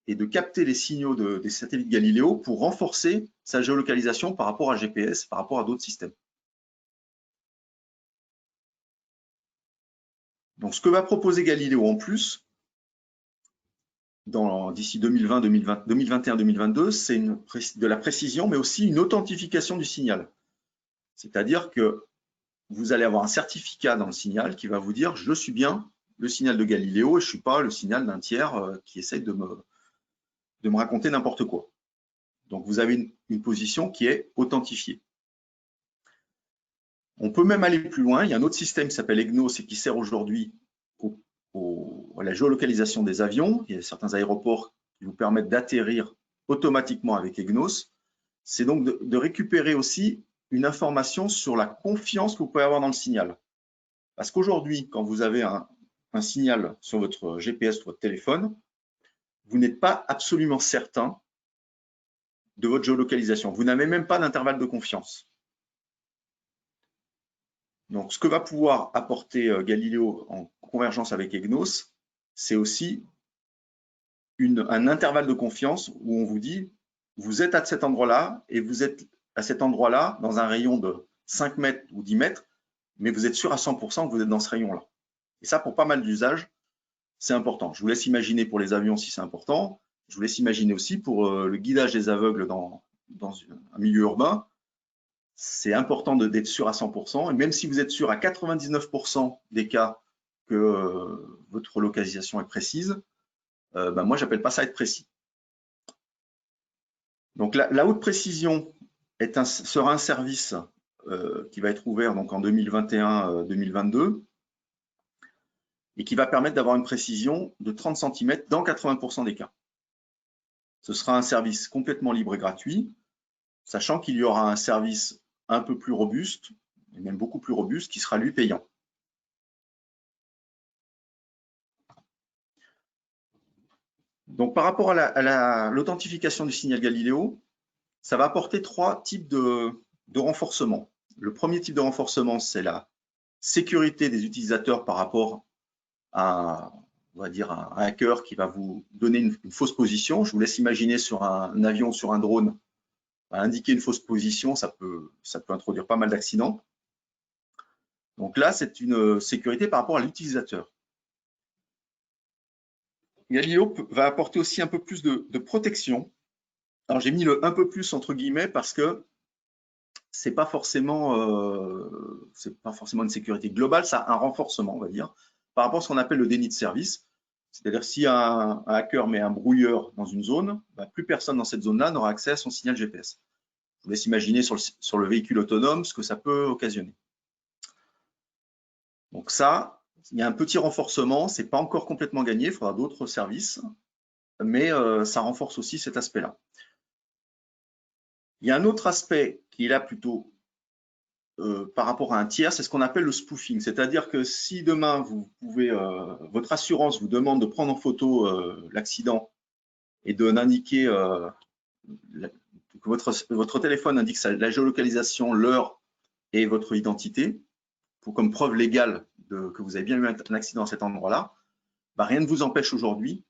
et de capter les signaux des satellites Galileo pour renforcer sa géolocalisation par rapport à GPS, par rapport à d'autres systèmes. Donc, ce que va proposer Galileo en plus, d'ici 2021-2022, c'est de la précision, mais aussi une authentification du signal. C'est-à-dire que vous allez avoir un certificat dans le signal qui va vous dire « je suis bien le signal de Galileo et je ne suis pas le signal d'un tiers qui essaye de me raconter n'importe quoi ». Donc, vous avez une position qui est authentifiée. On peut même aller plus loin. Il y a un autre système qui s'appelle EGNOS et qui sert aujourd'hui à la géolocalisation des avions. Il y a certains aéroports qui vous permettent d'atterrir automatiquement avec EGNOS. C'est donc de récupérer aussi une information sur la confiance que vous pouvez avoir dans le signal. Parce qu'aujourd'hui, quand vous avez un signal sur votre GPS, votre téléphone, vous n'êtes pas absolument certain de votre géolocalisation. Vous n'avez même pas d'intervalle de confiance. Donc, ce que va pouvoir apporter Galileo en convergence avec EGNOS, c'est aussi un intervalle de confiance où on vous dit, vous êtes à cet endroit-là et vous êtes à cet endroit-là dans un rayon de 5 mètres ou 10 mètres, mais vous êtes sûr à 100% que vous êtes dans ce rayon-là. Et ça, pour pas mal d'usages, c'est important. Je vous laisse imaginer pour les avions si c'est important. Je vous laisse imaginer aussi pour le guidage des aveugles dans un milieu urbain. C'est important d'être sûr à 100%. Et même si vous êtes sûr à 99% des cas que votre localisation est précise, moi, je n'appelle pas ça être précis. Donc, la haute précision sera un service qui va être ouvert donc, en 2021-2022 et qui va permettre d'avoir une précision de 30 cm dans 80% des cas. Ce sera un service complètement libre et gratuit, sachant qu'il y aura un service un peu plus robuste, et même beaucoup plus robuste, qui sera lui payant. Donc, par rapport à l'authentification du signal Galileo, ça va apporter 3 types de renforcement. Le premier type de renforcement, c'est la sécurité des utilisateurs par rapport à, on va dire, un hacker qui va vous donner une fausse position. Je vous laisse imaginer sur un avion, sur un drone, indiquer une fausse position, ça peut introduire pas mal d'accidents. Donc là, c'est une sécurité par rapport à l'utilisateur. Galileo va apporter aussi un peu plus de protection. Alors j'ai mis le un peu plus entre guillemets parce que c'est pas forcément une sécurité globale, ça a un renforcement, on va dire, par rapport à ce qu'on appelle le déni de service. C'est-à-dire si un hacker met un brouilleur dans une zone, plus personne dans cette zone-là n'aura accès à son signal GPS. Je vous laisse imaginer sur le véhicule autonome ce que ça peut occasionner. Donc ça, il y a un petit renforcement, c'est pas encore complètement gagné, il faudra d'autres services, mais ça renforce aussi cet aspect-là. Il y a un autre aspect qui est là plutôt par rapport à un tiers, c'est ce qu'on appelle le spoofing. C'est-à-dire que si demain, votre assurance vous demande de prendre en photo l'accident et d'indiquer que votre téléphone indique la géolocalisation, l'heure et votre identité, comme preuve légale que vous avez bien eu un accident à cet endroit-là, rien ne vous empêche aujourd'hui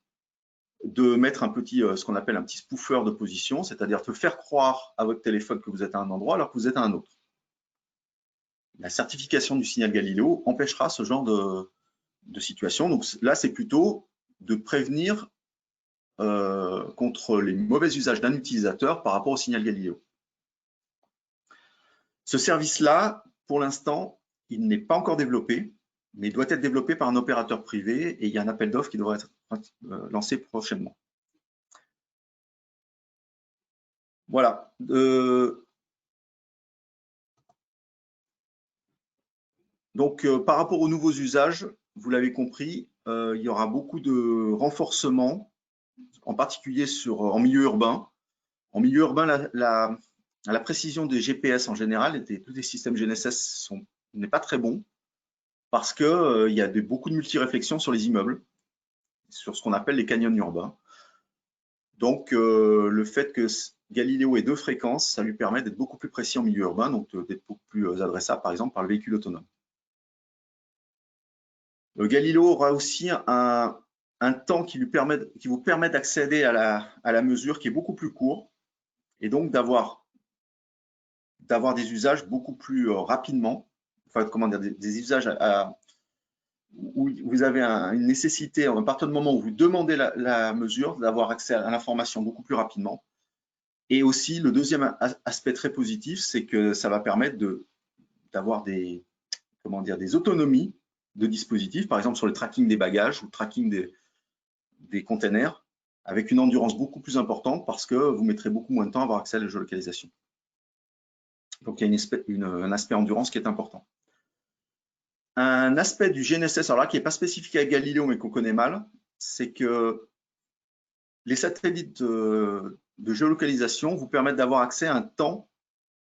de mettre ce qu'on appelle un petit spoofer de position, c'est-à-dire de faire croire à votre téléphone que vous êtes à un endroit alors que vous êtes à un autre. La certification du signal Galileo empêchera ce genre de situation. Donc là, c'est plutôt de prévenir contre les mauvais usages d'un utilisateur par rapport au signal Galileo. Ce service-là, pour l'instant, il n'est pas encore développé, mais il doit être développé par un opérateur privé et il y a un appel d'offres qui devrait être lancé prochainement. Voilà. Donc, par rapport aux nouveaux usages, vous l'avez compris, il y aura beaucoup de renforcement, en particulier en milieu urbain. En milieu urbain, la précision des GPS en général, tous les systèmes GNSS n'est pas très bon parce qu'il y a beaucoup de multiréflexions sur les immeubles, sur ce qu'on appelle les canyons urbains. Donc, le fait que Galileo et 2 fréquences, ça lui permet d'être beaucoup plus précis en milieu urbain, donc d'être beaucoup plus adressable, par exemple, par le véhicule autonome. Le Galileo aura aussi un temps qui vous permet d'accéder à la mesure qui est beaucoup plus court, et donc d'avoir des usages beaucoup plus rapidement, enfin, comment dire, des usages où vous avez une nécessité, à partir du moment où vous demandez la mesure, d'avoir accès à l'information beaucoup plus rapidement. Et aussi, le deuxième aspect très positif, c'est que ça va permettre d'avoir des autonomies de dispositifs, par exemple sur le tracking des bagages ou le tracking des containers, avec une endurance beaucoup plus importante parce que vous mettrez beaucoup moins de temps à avoir accès à la géolocalisation. Donc, il y a un aspect endurance qui est important. Un aspect du GNSS, alors là, qui n'est pas spécifique à Galileo, mais qu'on connaît mal, c'est que les satellites de géolocalisation vous permettent d'avoir accès à un temps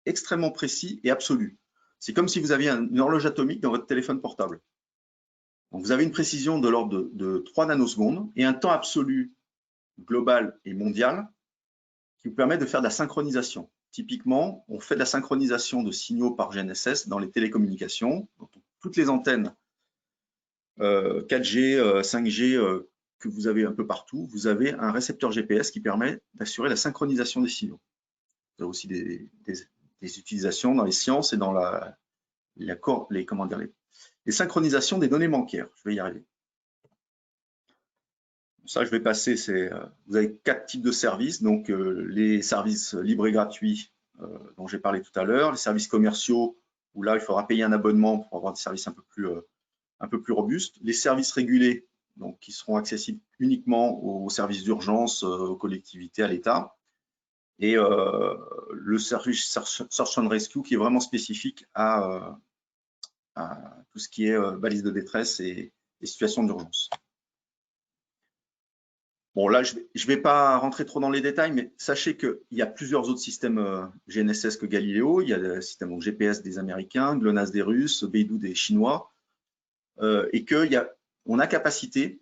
extrêmement précis et absolu. C'est comme si vous aviez une horloge atomique dans votre téléphone portable. Donc, vous avez une précision de l'ordre de 3 nanosecondes et un temps absolu global et mondial qui vous permet de faire de la synchronisation. Typiquement, on fait de la synchronisation de signaux par GNSS dans les télécommunications. Donc, toutes les antennes 4G, 5G que vous avez un peu partout, vous avez un récepteur GPS qui permet d'assurer la synchronisation des signaux. Vous avez aussi des utilisations dans les sciences et dans les synchronisations des données bancaires. Je vais y arriver. Ça, je vais passer. Vous avez 4 types de services. Donc, les services libres et gratuits dont j'ai parlé tout à l'heure, les services commerciaux où là, il faudra payer un abonnement pour avoir des services un peu plus robustes, les services régulés, donc qui seront accessibles uniquement aux services d'urgence, aux collectivités, à l'État, et le service Search and Rescue qui est vraiment spécifique à tout ce qui est balises de détresse et situations d'urgence. Bon, là, je ne vais pas rentrer trop dans les détails, mais sachez qu'il y a plusieurs autres systèmes GNSS que Galileo. Il y a le système GPS des Américains, GLONASS des Russes, Beidou des Chinois, et qu'on a capacité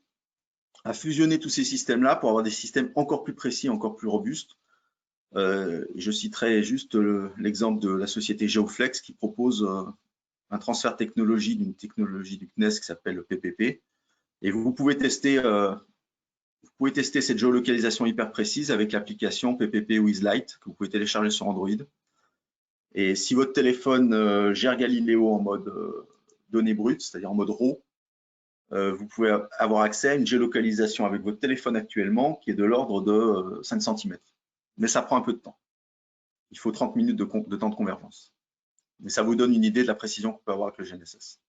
à fusionner tous ces systèmes-là pour avoir des systèmes encore plus précis, encore plus robustes. Je citerai juste l'exemple de la société Geoflex qui propose un transfert de technologie d'une technologie du CNES qui s'appelle le PPP. Et vous pouvez tester cette géolocalisation hyper précise avec l'application PPP with Lite que vous pouvez télécharger sur Android. Et si votre téléphone gère Galileo en mode données brutes, c'est-à-dire en mode RAW, vous pouvez avoir accès à une géolocalisation avec votre téléphone actuellement qui est de l'ordre de 5 cm. Mais ça prend un peu de temps. Il faut 30 minutes de temps de convergence. Mais ça vous donne une idée de la précision qu'on peut avoir avec le GNSS.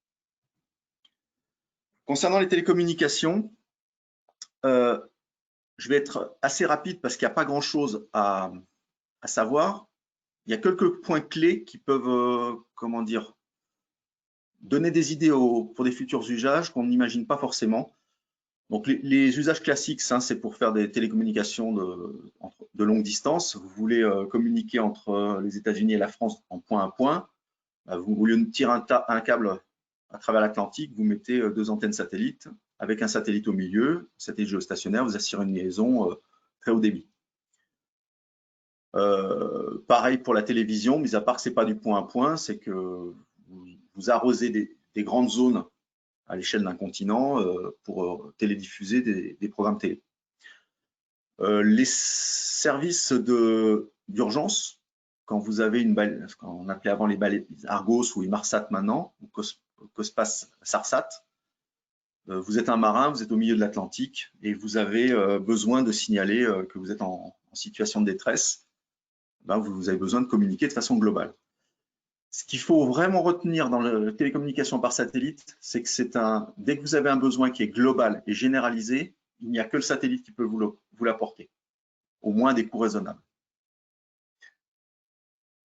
Concernant les télécommunications, je vais être assez rapide parce qu'il n'y a pas grand-chose à savoir. Il y a quelques points clés qui peuvent, donner des idées pour des futurs usages qu'on n'imagine pas forcément. Donc, les usages classiques, c'est pour faire des télécommunications de longue distance. Vous voulez communiquer entre les États-Unis et la France en point à point. Vous voulez tirer un câble à travers l'Atlantique, vous mettez 2 antennes satellites avec un satellite au milieu, satellite géostationnaire, vous assurez une liaison très haut débit. Pareil pour la télévision, mis à part que ce n'est pas du point à point, c'est que vous arrosez des grandes zones à l'échelle d'un continent pour télédiffuser des programmes télé. Les services d'urgence, quand vous avez ce qu'on appelait avant les balises Argos ou Inmarsat maintenant, ou Cospas Sarsat, vous êtes un marin, vous êtes au milieu de l'Atlantique et vous avez besoin de signaler que vous êtes en situation de détresse. Vous avez besoin de communiquer de façon globale. Ce qu'il faut vraiment retenir dans la télécommunication par satellite, c'est que dès que vous avez un besoin qui est global et généralisé, il n'y a que le satellite qui peut vous l'apporter, au moins à des coûts raisonnables.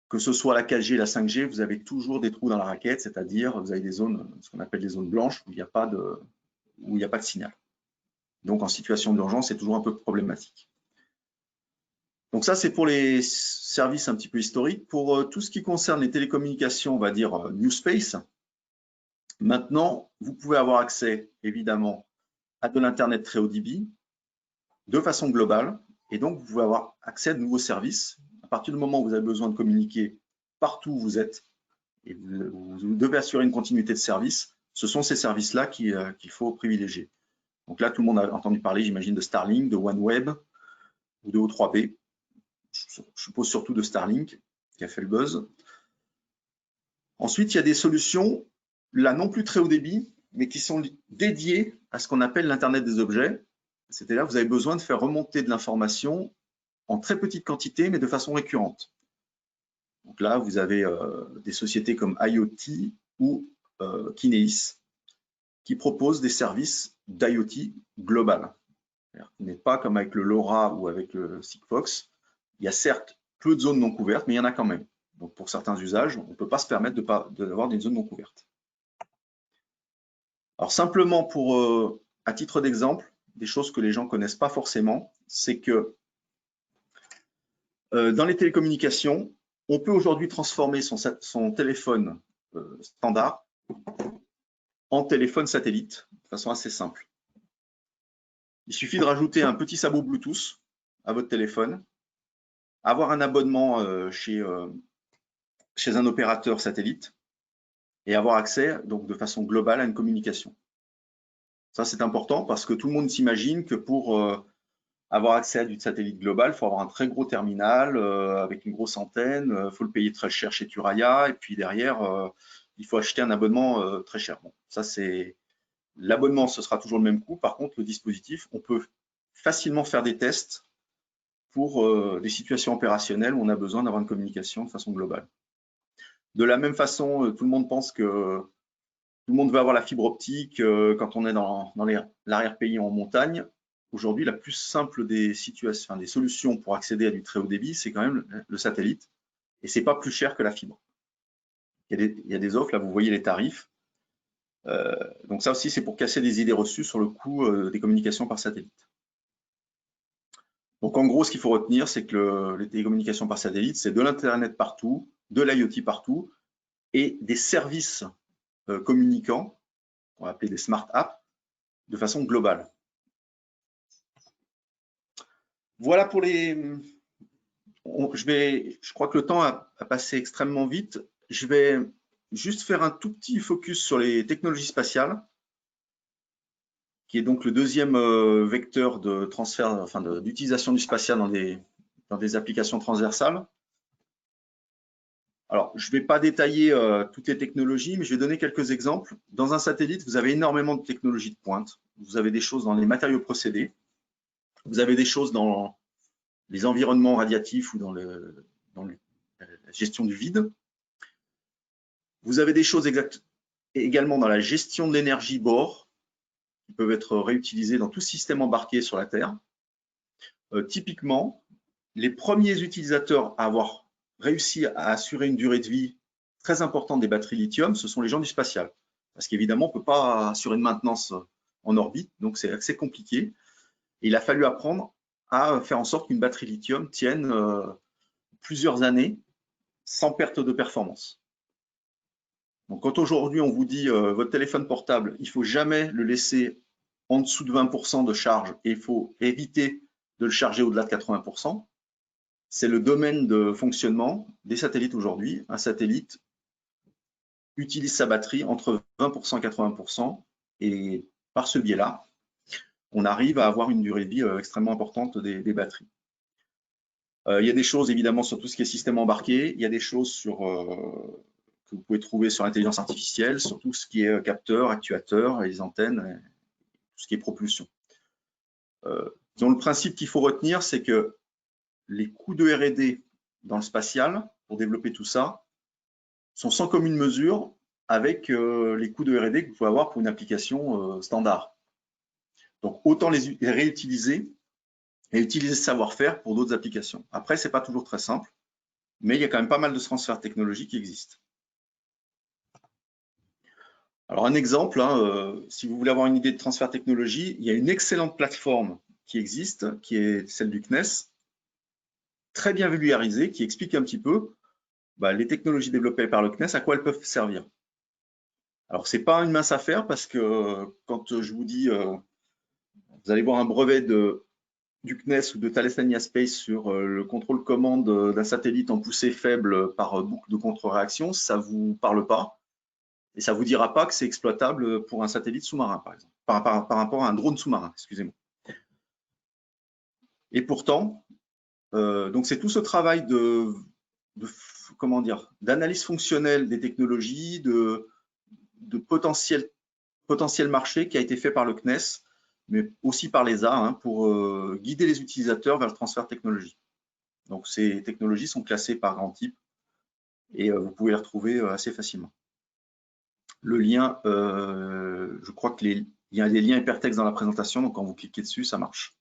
Que ce soit la 4G et la 5G, vous avez toujours des trous dans la raquette, c'est-à-dire vous avez des zones, ce qu'on appelle des zones blanches, où il n'y a pas de signal. Donc en situation d'urgence, c'est toujours un peu problématique. Donc ça, c'est pour les services un petit peu historiques. Pour tout ce qui concerne les télécommunications, on va dire New Space, maintenant, vous pouvez avoir accès, évidemment, à de l'Internet très haut débit, de façon globale, et donc vous pouvez avoir accès à de nouveaux services partir du moment où vous avez besoin de communiquer partout où vous êtes, et vous devez assurer une continuité de service, ce sont ces services-là qu'il faut privilégier. Donc là, tout le monde a entendu parler, j'imagine, de Starlink, de OneWeb ou de O3B. Je suppose surtout de Starlink qui a fait le buzz. Ensuite, il y a des solutions, là non plus très haut débit, mais qui sont dédiées à ce qu'on appelle l'Internet des objets. C'est-à-dire que vous avez besoin de faire remonter de l'information en très petite quantité, mais de façon récurrente. Donc là, vous avez des sociétés comme IoT ou Kineis qui proposent des services d'IoT global. Vous n'êtes pas comme avec le LoRa ou avec le Sigfox. Il y a certes peu de zones non couvertes, mais il y en a quand même. Donc pour certains usages, on ne peut pas se permettre d'avoir des zones non couvertes. Alors simplement pour, à titre d'exemple, des choses que les gens ne connaissent pas forcément, c'est que dans les télécommunications, on peut aujourd'hui transformer son téléphone standard en téléphone satellite de façon assez simple. Il suffit de rajouter un petit sabot Bluetooth à votre téléphone, avoir un abonnement chez un opérateur satellite et avoir accès donc de façon globale à une communication. Ça, c'est important parce que tout le monde s'imagine que pour avoir accès à du satellite global, il faut avoir un très gros terminal avec une grosse antenne, il faut le payer très cher chez Thuraya et puis derrière, il faut acheter un abonnement très cher. Bon, ça, c'est l'abonnement, ce sera toujours le même coût. Par contre, le dispositif, on peut facilement faire des tests pour des situations opérationnelles où on a besoin d'avoir une communication de façon globale. De la même façon, tout le monde pense que tout le monde veut avoir la fibre optique quand on est dans l'arrière-pays en montagne. Aujourd'hui, la plus simple des solutions pour accéder à du très haut débit, c'est quand même le satellite. Et ce n'est pas plus cher que la fibre. Il y a des offres, là vous voyez les tarifs. Donc ça aussi, c'est pour casser des idées reçues sur le coût des communications par satellite. Donc en gros, ce qu'il faut retenir, c'est que les télécommunications par satellite, c'est de l'Internet partout, de l'IoT partout, et des services communicants, qu'on va appeler des smart apps, de façon globale. Voilà pour les... Je crois que le temps a passé extrêmement vite. Je vais juste faire un tout petit focus sur les technologies spatiales, qui est donc le deuxième vecteur de transfert, enfin d'utilisation du spatial dans des applications transversales. Alors, je ne vais pas détailler toutes les technologies, mais je vais donner quelques exemples. Dans un satellite, vous avez énormément de technologies de pointe. Vous avez des choses dans les matériaux procédés. Vous avez des choses dans les environnements radiatifs ou dans la gestion du vide. Vous avez des choses également dans la gestion de l'énergie bord, qui peuvent être réutilisées dans tout système embarqué sur la Terre. Typiquement, les premiers utilisateurs à avoir réussi à assurer une durée de vie très importante des batteries lithium, ce sont les gens du spatial. Parce qu'évidemment, on ne peut pas assurer une maintenance en orbite, donc c'est assez compliqué. Et il a fallu apprendre à faire en sorte qu'une batterie lithium tienne plusieurs années sans perte de performance. Donc quand aujourd'hui on vous dit votre téléphone portable, il ne faut jamais le laisser en dessous de 20% de charge et il faut éviter de le charger au-delà de 80%, c'est le domaine de fonctionnement des satellites aujourd'hui. Un satellite utilise sa batterie entre 20% et 80% et par ce biais-là, on arrive à avoir une durée de vie extrêmement importante des batteries. Il y a des choses évidemment sur tout ce qui est système embarqué, il y a des choses sur, que vous pouvez trouver sur l'intelligence artificielle, sur tout ce qui est capteur, actuateur, les antennes, tout ce qui est propulsion. Donc le principe qu'il faut retenir, c'est que les coûts de R&D dans le spatial, pour développer tout ça, sont sans commune mesure avec les coûts de R&D que vous pouvez avoir pour une application standard. Donc autant les réutiliser et utiliser ce savoir-faire pour d'autres applications. Après, ce n'est pas toujours très simple, mais il y a quand même pas mal de transferts technologiques qui existent. Alors un exemple, si vous voulez avoir une idée de transfert technologie, il y a une excellente plateforme qui existe, qui est celle du CNES, très bien vulgarisée, qui explique un petit peu les technologies développées par le CNES, à quoi elles peuvent servir. Alors, ce n'est pas une mince affaire parce que quand je vous dis, vous allez voir un brevet de du CNES ou de Thales Alenia Space sur le contrôle commande d'un satellite en poussée faible par boucle de contre-réaction, ça ne vous parle pas et ça ne vous dira pas que c'est exploitable pour un satellite sous-marin, par exemple, par rapport à un drone sous-marin, excusez-moi. Et pourtant, donc c'est tout ce travail comment dire, d'analyse fonctionnelle des technologies, de potentiel marché qui a été fait par le CNES, mais aussi par l'ESA, pour guider les utilisateurs vers le transfert de technologie. Donc ces technologies sont classées par grand type et vous pouvez les retrouver assez facilement. Le lien, je crois qu'il y a des liens hypertextes dans la présentation, donc quand vous cliquez dessus, ça marche.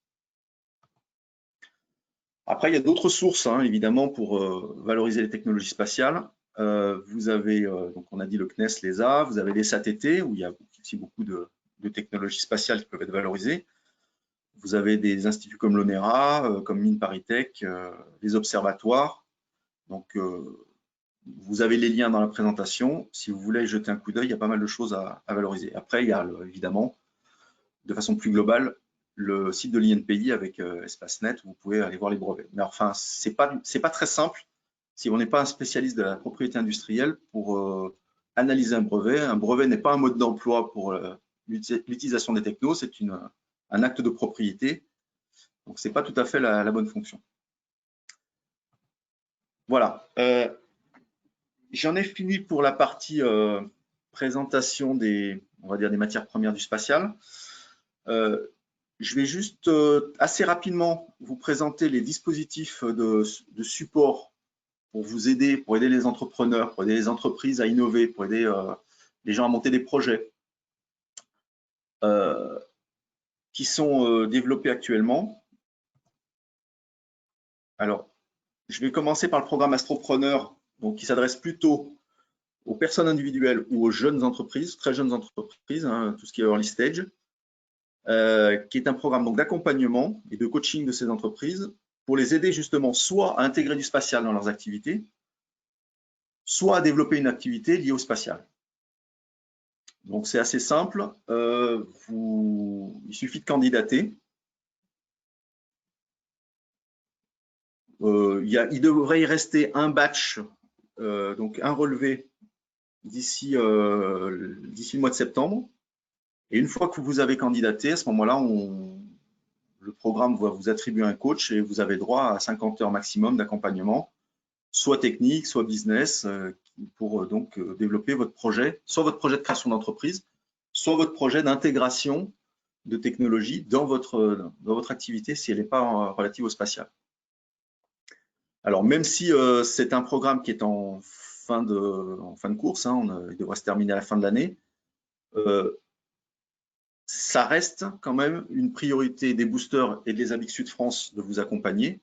Après, il y a d'autres sources, évidemment, pour valoriser les technologies spatiales. Vous avez, donc on a dit le CNES, l'ESA, vous avez les SATT, où il y a aussi beaucoup de technologies spatiales qui peuvent être valorisées. Vous avez des instituts comme l'ONERA, comme Mines ParisTech, les observatoires. Donc, vous avez les liens dans la présentation. Si vous voulez jeter un coup d'œil, il y a pas mal de choses à valoriser. Après, il y a évidemment, de façon plus globale, le site de l'INPI avec EspaceNet, où vous pouvez aller voir les brevets. Mais enfin, c'est pas très simple si on n'est pas un spécialiste de la propriété industrielle pour analyser un brevet. Un brevet n'est pas un mode d'emploi pour l'utilisation des technos, c'est un acte de propriété. Donc, c'est pas tout à fait la bonne fonction. Voilà. J'en ai fini pour la partie présentation on va dire des matières premières du spatial. Je vais juste assez rapidement vous présenter les dispositifs de support pour vous aider, pour aider les entrepreneurs, pour aider les entreprises à innover, pour aider les gens à monter des projets qui sont développés actuellement. Alors, je vais commencer par le programme Astropreneur, donc qui s'adresse plutôt aux personnes individuelles ou aux jeunes entreprises, très jeunes entreprises, tout ce qui est early stage, qui est un programme d'accompagnement et de coaching de ces entreprises pour les aider justement soit à intégrer du spatial dans leurs activités, soit à développer une activité liée au spatial. Donc c'est assez simple, il suffit de candidater. Il devrait y rester un batch, donc un relevé d'ici le mois de septembre. Et une fois que vous avez candidaté, à ce moment-là, le programme va vous attribuer un coach et vous avez droit à 50 heures maximum d'accompagnement, soit technique, soit business, pour donc développer votre projet, soit votre projet de création d'entreprise, soit votre projet d'intégration de technologie dans votre activité si elle n'est pas relative au spatial. Alors, même si c'est un programme qui est en fin de course, il devrait se terminer à la fin de l'année, ça reste quand même une priorité des boosters et des ABIC Sud France de vous accompagner.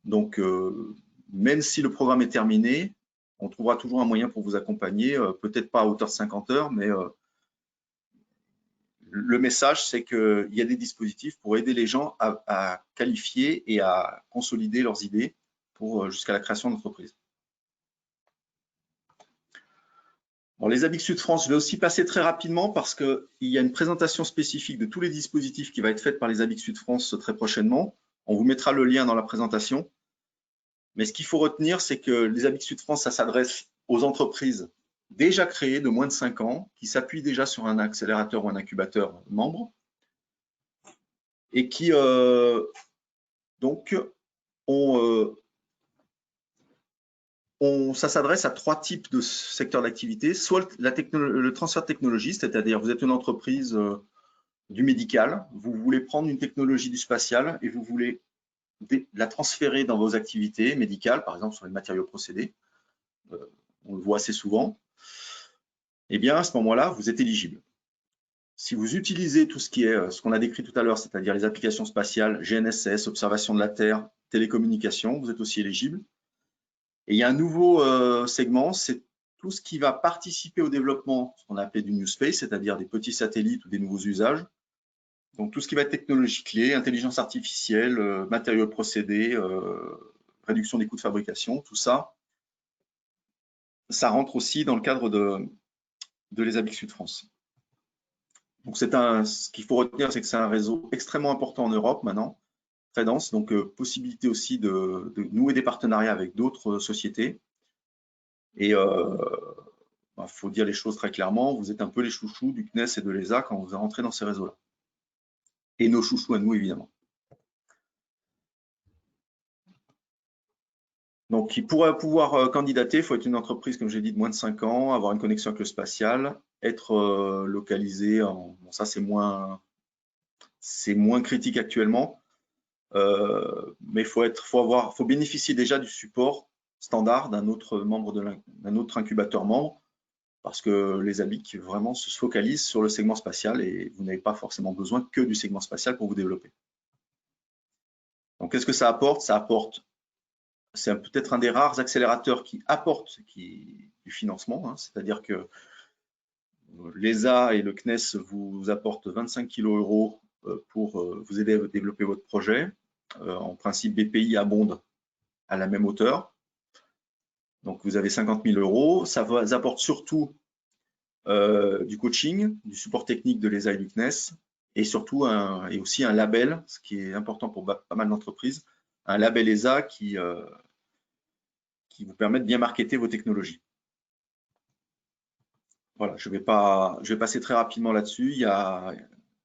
Donc, même si le programme est terminé, on trouvera toujours un moyen pour vous accompagner, peut-être pas à hauteur de 50 heures, mais le message, c'est qu'il y a des dispositifs pour aider les gens à qualifier et à consolider leurs idées jusqu'à la création d'entreprise. Bon, les ABIC Sud France, je vais aussi passer très rapidement parce qu'il y a une présentation spécifique de tous les dispositifs qui va être faite par les ABIC Sud France très prochainement. On vous mettra le lien dans la présentation. Mais ce qu'il faut retenir, c'est que les ABIC Sud France, ça s'adresse aux entreprises déjà créées de moins de 5 ans, qui s'appuient déjà sur un accélérateur ou un incubateur membre, et qui donc ça s'adresse à 3 types de secteurs d'activité, soit le transfert de technologie, c'est-à-dire vous êtes une entreprise du médical, vous voulez prendre une technologie du spatial et vous voulez la transférer dans vos activités médicales, par exemple sur les matériaux procédés, on le voit assez souvent, eh bien à ce moment-là, vous êtes éligible. Si vous utilisez tout ce qui est ce qu'on a décrit tout à l'heure, c'est-à-dire les applications spatiales, GNSS, observation de la Terre, télécommunications, vous êtes aussi éligible. Et il y a un nouveau segment, c'est tout ce qui va participer au développement, ce qu'on a appelé du New Space, c'est-à-dire des petits satellites ou des nouveaux usages. Donc tout ce qui va être technologie clé, intelligence artificielle, matériaux procédés, réduction des coûts de fabrication, tout ça, ça rentre aussi dans le cadre de les ABIC Sud France. Donc ce qu'il faut retenir, c'est que c'est un réseau extrêmement important en Europe maintenant. très dense, donc possibilité aussi de nouer des partenariats avec d'autres sociétés. Et faut dire les choses très clairement, vous êtes un peu les chouchous du CNES et de l'ESA quand vous rentrez dans ces réseaux-là. Et nos chouchous à nous, évidemment. Donc, pour pouvoir candidater, il faut être une entreprise, comme j'ai dit, de moins de 5 ans, avoir une connexion avec le spatial, être localisé en… Bon, ça, c'est moins critique actuellement, mais il faut bénéficier déjà du support standard d'un autre membre d'un autre incubateur membre, parce que les ABIC vraiment se focalisent sur le segment spatial et vous n'avez pas forcément besoin que du segment spatial pour vous développer. Donc, qu'est-ce que ça apporte? Ça apporte, c'est peut-être un des rares accélérateurs qui apporte du financement, hein, c'est-à-dire que l'ESA et le CNES vous apportent 25 kg € pour vous aider à développer votre projet. En principe, BPI abonde à la même hauteur. Donc, vous avez 50 000 €. Ça vous apporte surtout du coaching, du support technique de l'ESA et du CNES, et surtout et aussi un label, ce qui est important pour pas mal d'entreprises, un label ESA qui vous permet de bien marketer vos technologies. Voilà, je vais passer très rapidement là-dessus.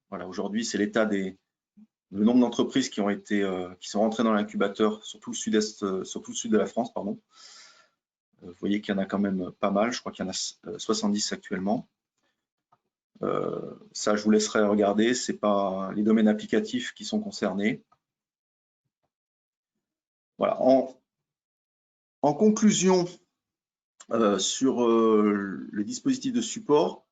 Voilà, aujourd'hui, c'est l'état le nombre d'entreprises qui sont rentrées dans l'incubateur, surtout le sud de la France, pardon. Vous voyez qu'il y en a quand même pas mal. Je crois qu'il y en a 70 actuellement. Ça, je vous laisserai regarder. C'est pas les domaines applicatifs qui sont concernés. Voilà. En conclusion, sur les dispositifs de support,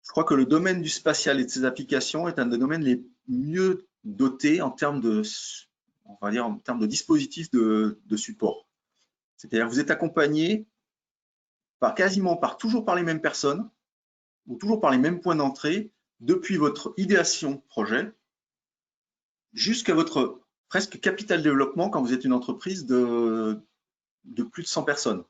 je crois que le domaine du spatial et de ses applications est un des domaines les mieux dotés en termes de, on va dire, en termes de dispositifs de support. C'est-à-dire que vous êtes accompagné toujours par les mêmes personnes ou toujours par les mêmes points d'entrée depuis votre idéation projet jusqu'à votre presque capital développement quand vous êtes une entreprise de plus de 100 personnes.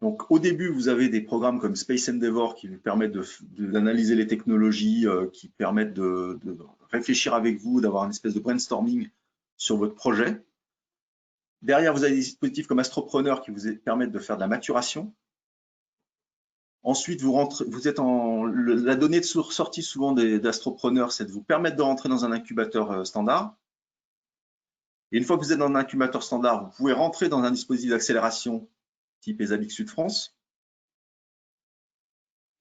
Donc, au début, vous avez des programmes comme Space Endeavor qui vous permettent d'analyser les technologies, qui permettent de réfléchir avec vous, d'avoir une espèce de brainstorming sur votre projet. Derrière, vous avez des dispositifs comme Astropreneur qui vous permettent de faire de la maturation. Ensuite, la donnée de sortie souvent d'Astropreneur, c'est de vous permettre de rentrer dans un incubateur standard. Et une fois que vous êtes dans un incubateur standard, vous pouvez rentrer dans un dispositif d'accélération type ESABIC Sud France.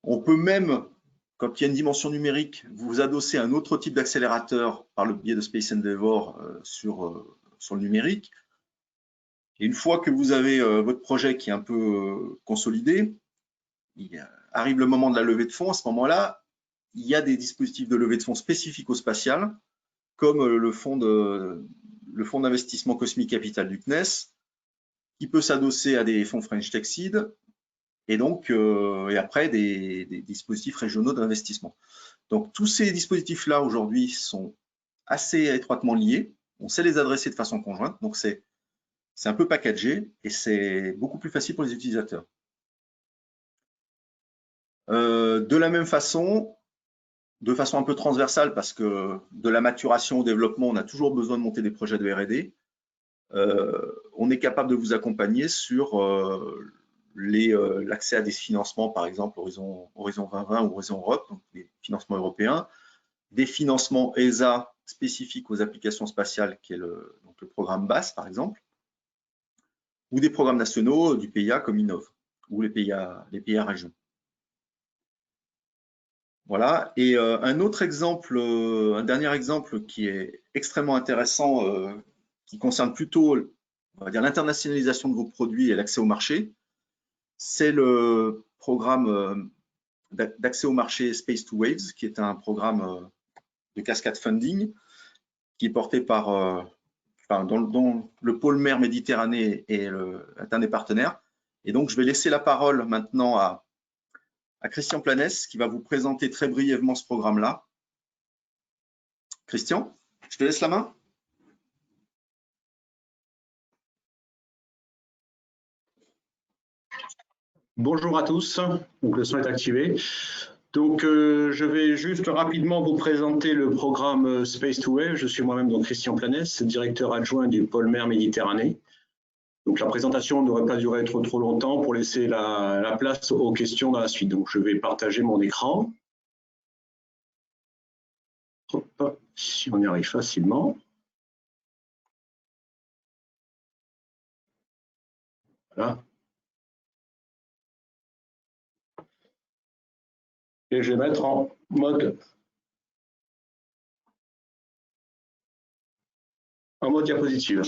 On peut même, quand il y a une dimension numérique, vous adosser à un autre type d'accélérateur par le biais de Space Endeavor sur le numérique. Et une fois que vous avez votre projet qui est un peu consolidé, arrive le moment de la levée de fonds. À ce moment-là, il y a des dispositifs de levée de fonds spécifiques au spatial, comme le fonds d'investissement Cosmic Capital du CNES, qui peut s'adosser à des fonds French Tech Seed, et donc et après des dispositifs régionaux d'investissement. Donc tous ces dispositifs-là aujourd'hui sont assez étroitement liés. On sait les adresser de façon conjointe, donc c'est un peu packagé et c'est beaucoup plus facile pour les utilisateurs. De la même façon, de façon un peu transversale, parce que de la maturation au développement, on a toujours besoin de monter des projets de R&D. On est capable de vous accompagner sur l'accès à des financements, par exemple Horizon 2020 ou Horizon Europe, donc les financements européens, des financements ESA spécifiques aux applications spatiales, qui est le programme BAS, par exemple, ou des programmes nationaux du PIA comme Innov, ou les PIA régions. Voilà, et un autre exemple, un dernier exemple qui est extrêmement intéressant, qui concerne plutôt, on va dire, l'internationalisation de vos produits et l'accès au marché, c'est le programme d'accès au marché Space to Waves, qui est un programme de cascade funding, qui est porté par, dont le pôle mer Méditerranée est un des partenaires. Et donc, je vais laisser la parole maintenant à Christian Planès, qui va vous présenter très brièvement ce programme-là. Christian, je te laisse la main. Bonjour à tous, donc le son est activé. Donc, je vais juste rapidement vous présenter le programme Space to Wave. Je suis moi-même donc Christian Planès, directeur adjoint du pôle mer Méditerranée. Donc, la présentation ne devrait pas durer trop longtemps pour laisser la place aux questions dans la suite. Donc, je vais partager mon écran. Hop, si on y arrive facilement. Voilà. Et je vais mettre en mode diapositive.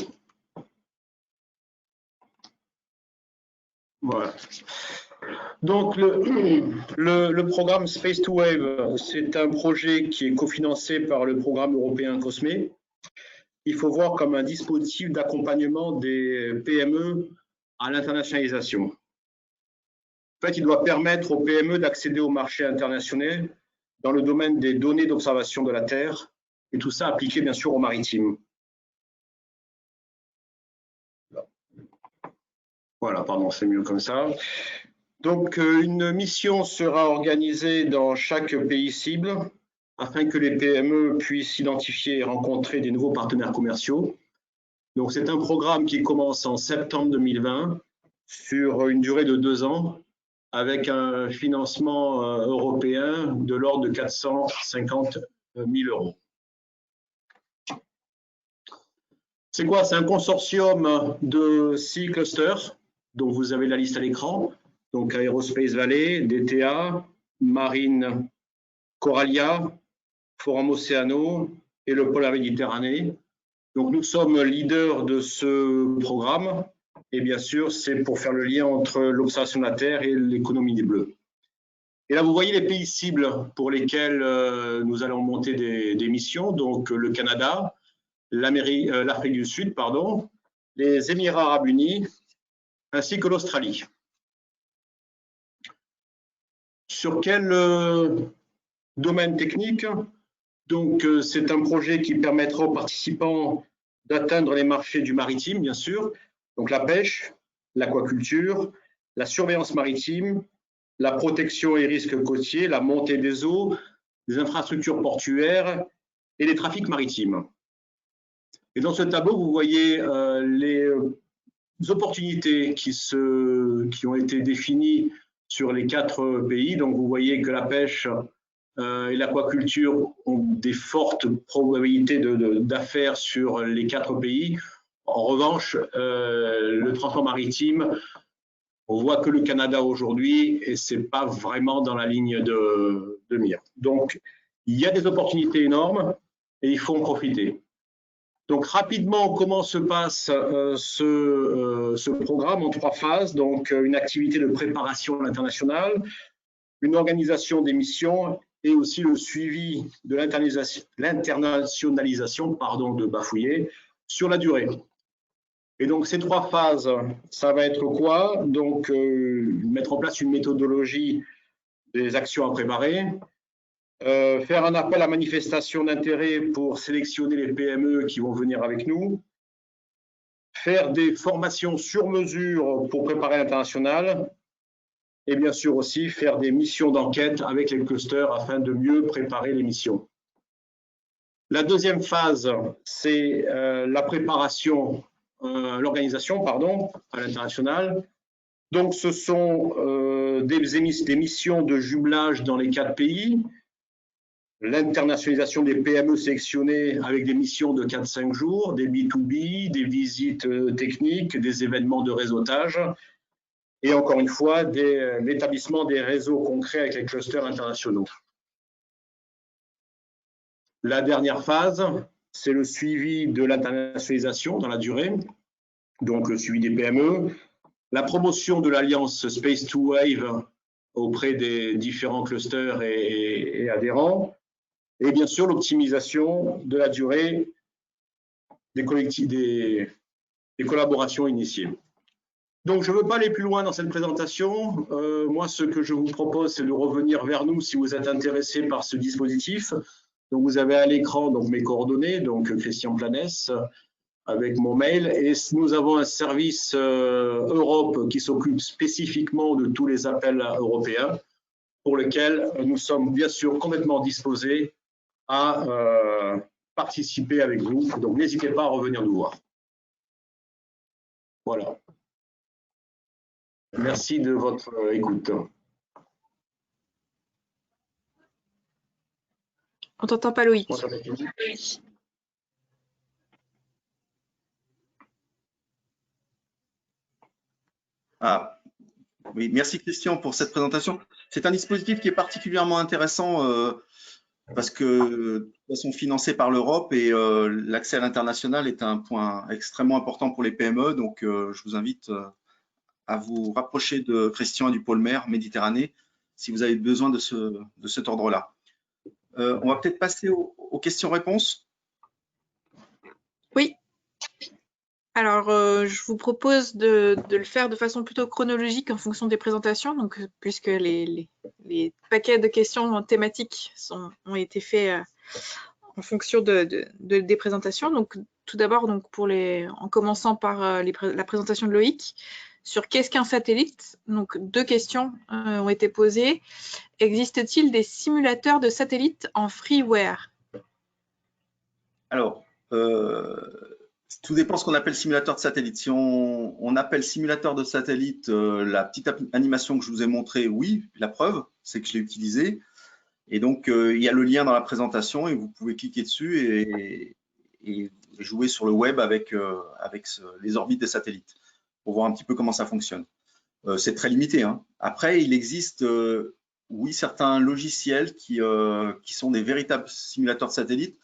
Voilà. Donc, le programme Space to Wave, c'est un projet qui est cofinancé par le programme européen COSME. Il faut voir comme un dispositif d'accompagnement des PME à l'internationalisation. En fait, il doit permettre aux PME d'accéder au marché international dans le domaine des données d'observation de la Terre, et tout ça appliqué bien sûr au maritime. Voilà, pardon, c'est mieux comme ça. Donc, une mission sera organisée dans chaque pays cible afin que les PME puissent identifier et rencontrer des nouveaux partenaires commerciaux. Donc, c'est un programme qui commence en septembre 2020 sur une durée de 2 ans avec un financement européen de l'ordre de 450 000 €. C'est quoi? C'est un consortium de 6 clusters, dont vous avez la liste à l'écran. Donc Aerospace Valley, DTA, Marine Coralia, Forum Océano et le pôle Méditerranée. Donc nous sommes leaders de ce programme et bien sûr c'est pour faire le lien entre l'observation de la Terre et l'économie des bleus. Et là vous voyez les pays cibles pour lesquels nous allons monter des missions, donc le Canada, l'Afrique du Sud, pardon, les Émirats Arabes Unis ainsi que l'Australie. Sur quel domaine technique? Donc, c'est un projet qui permettra aux participants d'atteindre les marchés du maritime, bien sûr. Donc, la pêche, l'aquaculture, la surveillance maritime, la protection et risques côtiers, la montée des eaux, les infrastructures portuaires et les trafics maritimes. Et dans ce tableau, vous voyez les opportunités qui ont été définies sur les 4 pays. Donc, vous voyez que la pêche et l'aquaculture ont des fortes probabilités d'affaires sur les 4 pays. En revanche, le transport maritime, on voit que le Canada aujourd'hui, et ce n'est pas vraiment dans la ligne de mire. Donc, il y a des opportunités énormes et il faut en profiter. Donc, rapidement, comment se passe ce programme en 3 phases? Donc, une activité de préparation à l'international, une organisation des missions et aussi le suivi de l'internationalisation, pardon de bafouiller, sur la durée. Et donc, ces 3 phases, ça va être quoi? Donc, mettre en place une méthodologie des actions à préparer, faire un appel à manifestation d'intérêt pour sélectionner les PME qui vont venir avec nous, faire des formations sur mesure pour préparer l'international et bien sûr aussi faire des missions d'enquête avec les clusters afin de mieux préparer les missions. La deuxième phase, c'est la préparation, l'organisation, pardon, à l'international. Donc, ce sont des missions de jumelage dans les 4 pays, l'internationalisation des PME sélectionnées avec des missions de 4-5 jours, des B2B, des visites techniques, des événements de réseautage et encore une fois, l'établissement des réseaux concrets avec les clusters internationaux. La dernière phase, c'est le suivi de l'internationalisation dans la durée, donc le suivi des PME, la promotion de l'alliance Space to Wave auprès des différents clusters et adhérents, et bien sûr l'optimisation de la durée des collaborations initiées. Donc, je ne veux pas aller plus loin dans cette présentation. Moi, ce que je vous propose, c'est de revenir vers nous si vous êtes intéressé par ce dispositif. Donc, vous avez à l'écran mes coordonnées, donc Christian Planès, avec mon mail. Et nous avons un service Europe qui s'occupe spécifiquement de tous les appels européens. pour lequel nous sommes bien sûr complètement disposés à participer avec vous. Donc, n'hésitez pas à revenir nous voir. Voilà. Merci de votre écoute. On t'entend pas, Loïc. Ah, oui, merci Christian pour cette présentation. C'est un dispositif qui est particulièrement intéressant parce que de toute façon financé par l'Europe et l'accès à l'international est un point extrêmement important pour les PME. Donc, je vous invite à vous rapprocher de Christian et du pôle mer Méditerranée si vous avez besoin de cet ordre-là. On va peut-être passer aux questions-réponses. Oui. Alors, je vous propose de le faire de façon plutôt chronologique en fonction des présentations, donc, puisque les paquets de questions thématiques ont été faits en fonction des présentations. Donc, tout d'abord, en commençant par la présentation de Loïc, sur qu'est-ce qu'un satellite? Donc, 2 questions ont été posées. Existe-t-il des simulateurs de satellites en freeware? Alors, tout dépend de ce qu'on appelle simulateur de satellite. Si on appelle simulateur de satellite la petite animation que je vous ai montrée, oui, la preuve, c'est que je l'ai utilisée. Et donc, il y a le lien dans la présentation et vous pouvez cliquer dessus et jouer sur le web avec les orbites des satellites pour voir un petit peu comment ça fonctionne. C'est très limité, hein. Après, il existe, oui, certains logiciels qui sont des véritables simulateurs de satellites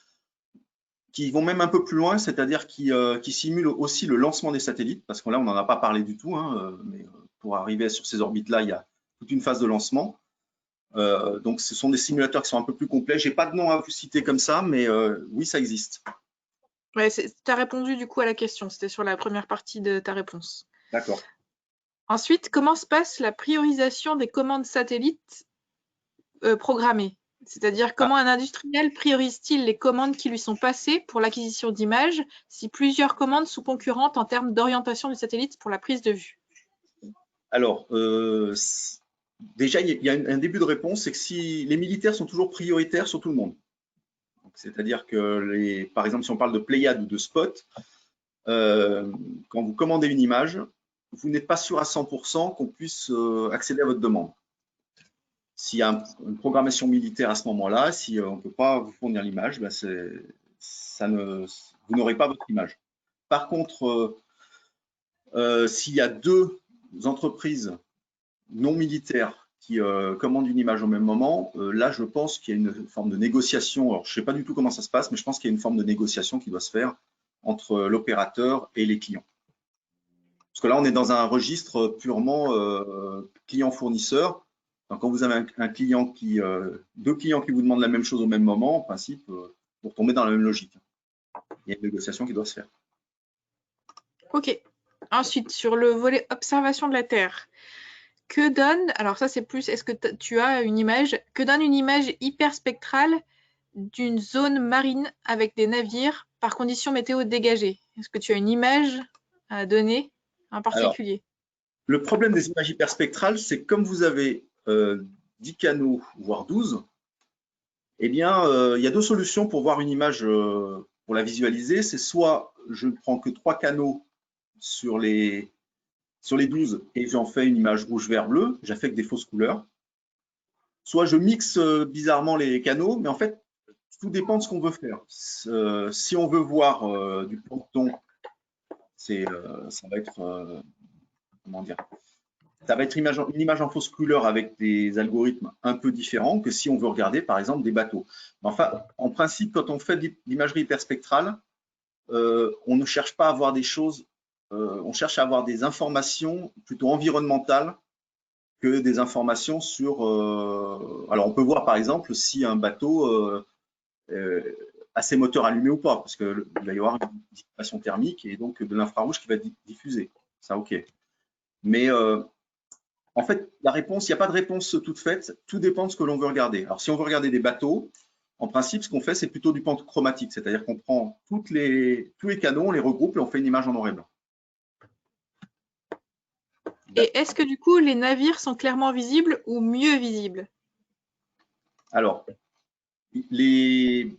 qui vont même un peu plus loin, c'est-à-dire qui simulent aussi le lancement des satellites, parce que là, on n'en a pas parlé du tout, hein, mais pour arriver sur ces orbites-là, il y a toute une phase de lancement. Donc, ce sont des simulateurs qui sont un peu plus complets. Je n'ai pas de nom à vous citer comme ça, mais oui, ça existe. Ouais, tu as répondu du coup à la question. C'était sur la première partie de ta réponse. D'accord. Ensuite, comment se passe la priorisation des commandes satellites programmées? C'est-à-dire, comment un industriel priorise-t-il les commandes qui lui sont passées pour l'acquisition d'images si plusieurs commandes sont concurrentes en termes d'orientation du satellite pour la prise de vue? Alors, déjà, il y a un début de réponse, c'est que si les militaires sont toujours prioritaires sur tout le monde. C'est-à-dire que, par exemple, si on parle de Pléiade ou de Spot, quand vous commandez une image, vous n'êtes pas sûr à 100% qu'on puisse accéder à votre demande. S'il y a une programmation militaire à ce moment-là, si on ne peut pas vous fournir l'image, ben vous n'aurez pas votre image. Par contre, s'il y a 2 entreprises non militaires qui commandent une image au même moment, là, je pense qu'il y a une forme de négociation. Alors, je ne sais pas du tout comment ça se passe, mais je pense qu'il y a une forme de négociation qui doit se faire entre l'opérateur et les clients. Parce que là, on est dans un registre purement client-fournisseur. Quand vous avez un client 2 clients qui vous demandent la même chose au même moment, en principe, vous retombez dans la même logique. Il y a une négociation qui doit se faire. Ok. Ensuite, sur le volet observation de la Terre, que donne, alors ça c'est plus, est-ce que tu as une image, que donne une image hyperspectrale d'une zone marine avec des navires par conditions météo dégagées? Est-ce que tu as une image à donner en particulier? Alors, le problème des images hyperspectrales, c'est que comme vous avez 10 canaux, voire 12, eh bien, il y a 2 solutions pour voir une image, pour la visualiser. C'est soit je ne prends que 3 canaux sur les 12 et j'en fais une image rouge, vert, bleu, j'affecte des fausses couleurs. Soit je mixe bizarrement les canaux, mais en fait, tout dépend de ce qu'on veut faire. Si on veut voir du plancton, ça va être, comment dire, ça va être une image en fausse couleur avec des algorithmes un peu différents que si on veut regarder, par exemple, des bateaux. Enfin, en principe, quand on fait de l'imagerie hyperspectrale, on ne cherche pas à avoir des choses, on cherche à avoir des informations plutôt environnementales que des informations sur… alors, on peut voir, par exemple, si un bateau a ses moteurs allumés ou pas, parce qu'il va y avoir une dissipation thermique et donc de l'infrarouge qui va diffuser. Ça, OK. Mais en fait, la réponse, il n'y a pas de réponse toute faite. Tout dépend de ce que l'on veut regarder. Alors, si on veut regarder des bateaux, en principe, ce qu'on fait, c'est plutôt du panchromatique, c'est-à-dire qu'on prend tous les canaux, on les regroupe et on fait une image en noir et blanc. Et est-ce que du coup, les navires sont clairement visibles ou mieux visibles? Alors, les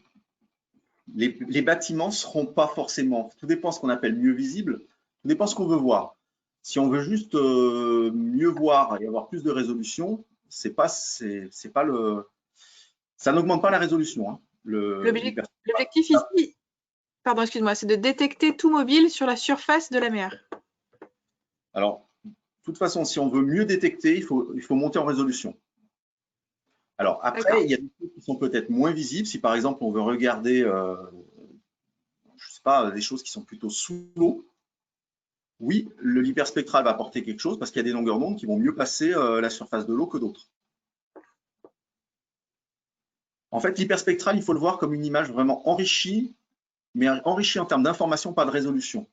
bâtiments ne seront pas forcément, tout dépend de ce qu'on appelle mieux visible, tout dépend de ce qu'on veut voir. Si on veut juste mieux voir et avoir plus de résolution, ça n'augmente pas la résolution. Hein, l'objectif ici, pardon, excuse-moi, c'est de détecter tout mobile sur la surface de la mer. Alors, de toute façon, si on veut mieux détecter, il faut monter en résolution. Alors après, il y a des choses qui sont peut-être moins visibles. Si par exemple on veut regarder, je sais pas, des choses qui sont plutôt sous l'eau, oui, l'hyperspectral va apporter quelque chose parce qu'il y a des longueurs d'onde qui vont mieux passer la surface de l'eau que d'autres. En fait, l'hyperspectral, il faut le voir comme une image vraiment enrichie, mais enrichie en termes d'information, pas de résolution.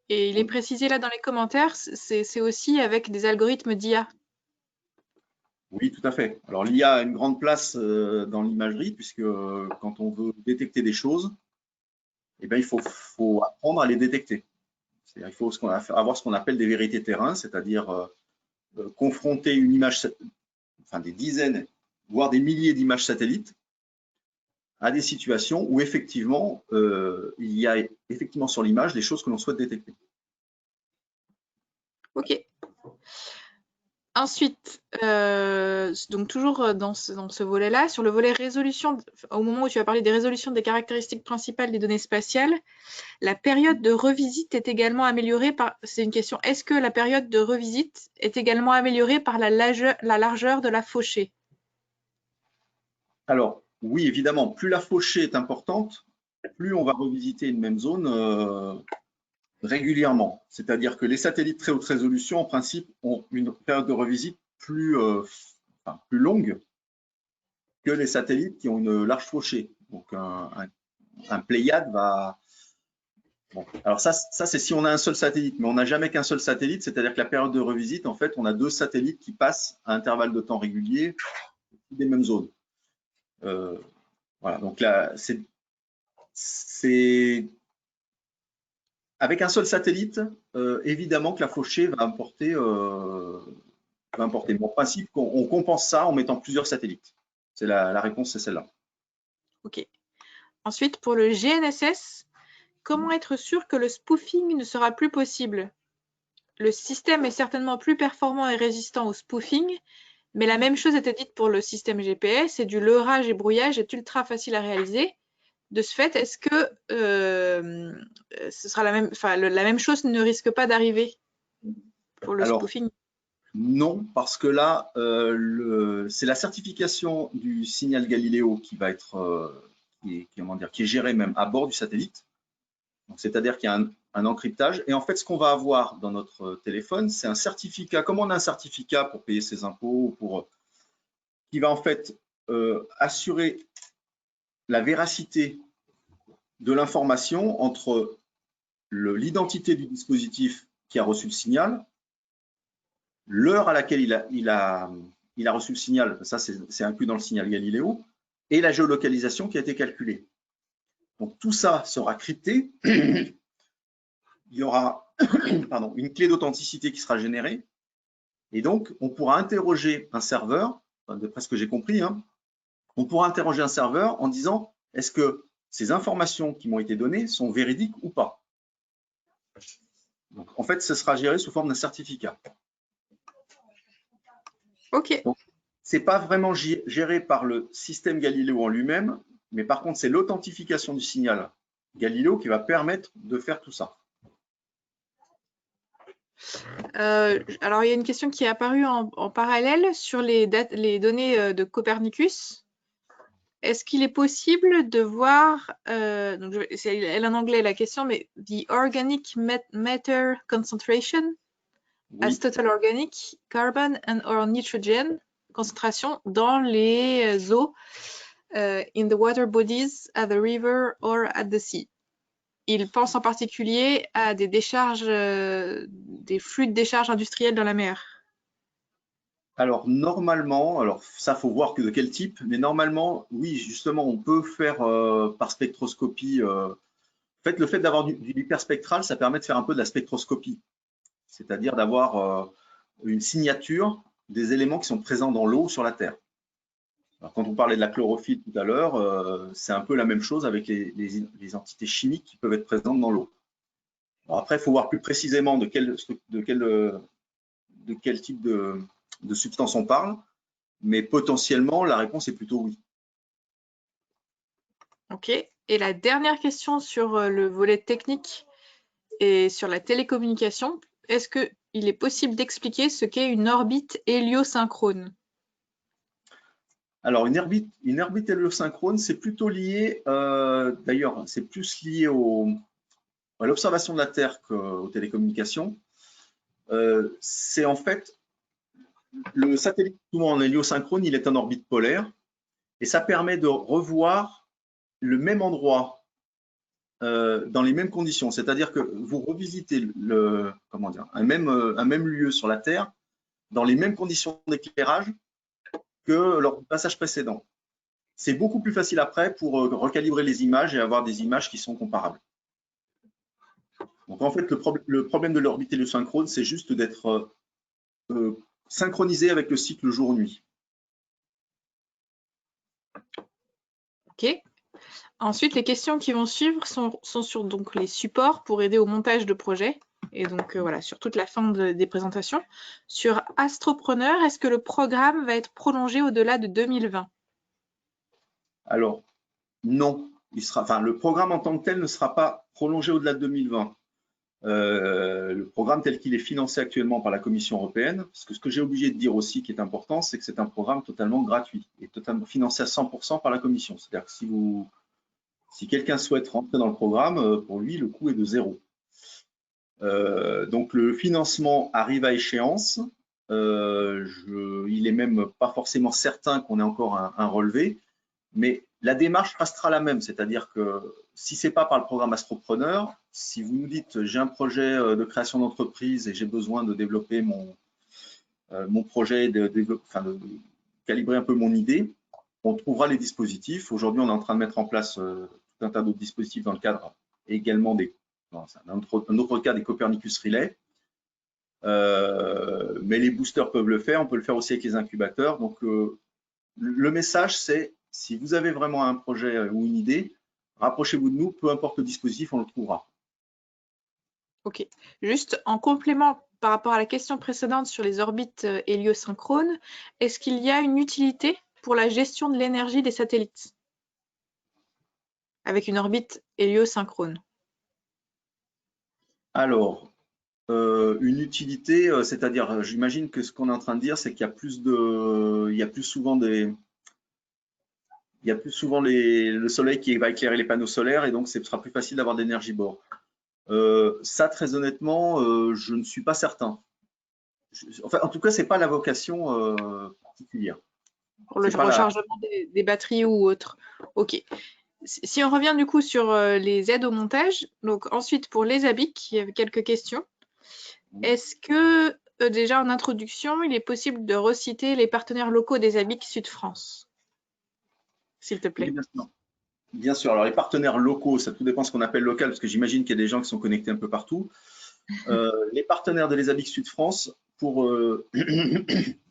Et il est précisé là dans les commentaires, c'est aussi avec des algorithmes d'IA. Oui, tout à fait. Alors l'IA a une grande place dans l'imagerie puisque quand on veut détecter des choses, eh bien, il faut apprendre à les détecter. Il faut avoir ce qu'on appelle des vérités terrain, c'est-à-dire confronter une image, enfin des dizaines, voire des milliers d'images satellites à des situations où effectivement, il y a effectivement sur l'image des choses que l'on souhaite détecter. Ok. Ensuite, donc toujours dans ce volet-là, sur le volet résolution, au moment où tu as parlé des résolutions des caractéristiques principales des données spatiales, la période de revisite est également améliorée par, c'est une question, est-ce que la période de revisite est également améliorée par la largeur de la fauchée? Alors, oui, évidemment, plus la fauchée est importante, plus on va revisiter une même zone régulièrement. C'est-à-dire que les satellites très haute résolution, en principe, ont une période de revisite plus longue que les satellites qui ont une large fauchée. Donc, un Pléiade va… Bon, alors ça c'est si on a un seul satellite, mais on n'a jamais qu'un seul satellite, c'est-à-dire que la période de revisite, en fait, on a 2 satellites qui passent à intervalles de temps réguliers des mêmes zones. Voilà, donc là, c'est avec un seul satellite, évidemment que la fauchée va importer. Mais en principe, on compense ça en mettant plusieurs satellites. C'est la réponse, c'est celle-là. Ok. Ensuite, pour le GNSS, comment être sûr que le spoofing ne sera plus possible? Le système est certainement plus performant et résistant au spoofing, mais la même chose était dite pour le système GPS, et du leurrage et brouillage est ultra facile à réaliser. De ce fait, est-ce que ce sera la même chose ne risque pas d'arriver pour le spoofing? Non, parce que là, c'est la certification du signal Galileo qui va être qui est gérée même à bord du satellite. C'est-à-dire qu'il y a un encryptage. Et en fait, ce qu'on va avoir dans notre téléphone, c'est un certificat. Comme on a un certificat pour payer ses impôts, qui va en fait assurer la véracité de l'information entre l'identité du dispositif qui a reçu le signal, l'heure à laquelle il a reçu le signal, ça c'est inclus dans le signal Galileo, et la géolocalisation qui a été calculée. Donc tout ça sera crypté. Il y aura une clé d'authenticité qui sera générée. Et donc, on pourra interroger un serveur, d'après ce que j'ai compris, hein, on pourra interroger un serveur en disant est-ce que ces informations qui m'ont été données sont véridiques ou pas. Donc, en fait, ce sera géré sous forme d'un certificat. Ok. Donc, ce n'est pas vraiment géré par le système Galileo en lui-même, mais par contre, c'est l'authentification du signal Galileo qui va permettre de faire tout ça. Alors, il y a une question qui est apparue en parallèle sur les données de Copernicus. Est-ce qu'il est possible de voir, donc elle en anglais la question, mais the organic matter concentration as total organic carbon and or nitrogen concentration dans les eaux in the water bodies at the river or at the sea. Il pense en particulier à des décharges, des flux de décharges industrielles dans la mer. Alors normalement, alors ça faut voir que de quel type, mais normalement, oui, justement, on peut faire par spectroscopie. En fait, le fait d'avoir du hyperspectral, ça permet de faire un peu de la spectroscopie, c'est-à-dire d'avoir une signature des éléments qui sont présents dans l'eau ou sur la Terre. Alors, quand on parlait de la chlorophylle tout à l'heure, c'est un peu la même chose avec les entités chimiques qui peuvent être présentes dans l'eau. Après, il faut voir plus précisément de quel type de substance on parle, mais potentiellement, la réponse est plutôt oui. Ok. Et la dernière question sur le volet technique et sur la télécommunication, est-ce qu'il est possible d'expliquer ce qu'est une orbite héliosynchrone? Alors, une orbite héliosynchrone, c'est plutôt lié, d'ailleurs, c'est plus lié à l'observation de la Terre qu'aux télécommunications. C'est en fait, le satellite souvent en héliosynchrone, il est en orbite polaire, et ça permet de revoir le même endroit dans les mêmes conditions. C'est-à-dire que vous revisitez un même lieu sur la Terre dans les mêmes conditions d'éclairage que lors du passage précédent. C'est beaucoup plus facile après pour recalibrer les images et avoir des images qui sont comparables. Donc en fait, le problème de l'orbite héliosynchrone, c'est juste d'être synchronisé avec le cycle jour-nuit. Ok. Ensuite, les questions qui vont suivre sont sur donc, les supports pour aider au montage de projets. Et donc voilà, sur toute la fin des présentations. Sur Astropreneur, est-ce que le programme va être prolongé au-delà de 2020? Alors, non. Le programme en tant que tel ne sera pas prolongé au-delà de 2020. Le programme tel qu'il est financé actuellement par la Commission européenne, parce que ce que j'ai obligé de dire aussi qui est important, c'est que c'est un programme totalement gratuit et totalement financé à 100% par la Commission. C'est-à-dire que si quelqu'un souhaite rentrer dans le programme, pour lui, le coût est de 0. Donc le financement arrive à échéance. Il est même pas forcément certain qu'on ait encore un relevé, mais la démarche restera la même, c'est-à-dire que si ce n'est pas par le programme Astropreneur, si vous nous dites j'ai un projet de création d'entreprise et j'ai besoin de développer mon projet, de calibrer un peu mon idée, on trouvera les dispositifs. Aujourd'hui, on est en train de mettre en place tout un tas d'autres dispositifs dans le cadre également un autre cas des Copernicus Relay. Mais les boosters peuvent le faire, on peut le faire aussi avec les incubateurs. Donc, le message, c'est si vous avez vraiment un projet ou une idée, rapprochez-vous de nous, peu importe le dispositif, on le trouvera. Ok. Juste en complément par rapport à la question précédente sur les orbites héliosynchrones, est-ce qu'il y a une utilité pour la gestion de l'énergie des satellites avec une orbite héliosynchrone? Alors, une utilité, c'est-à-dire, j'imagine que ce qu'on est en train de dire, c'est qu'il y a plus souvent le soleil qui va éclairer les panneaux solaires et donc ce sera plus facile d'avoir de l'énergie bord. Ça, très honnêtement, je ne suis pas certain. Enfin, en tout cas, ce n'est pas la vocation particulière. Pour le rechargement des batteries ou autre. Ok. Si on revient du coup sur les aides au montage, donc ensuite pour les ABIC, il y avait quelques questions. Est-ce que déjà en introduction, il est possible de reciter les partenaires locaux des ABIC Sud-France, s'il te plaît? Oui, bien sûr. Bien sûr. Alors les partenaires locaux, ça tout dépend de ce qu'on appelle local, parce que j'imagine qu'il y a des gens qui sont connectés un peu partout. Les partenaires de l'ESABIC Sud-France,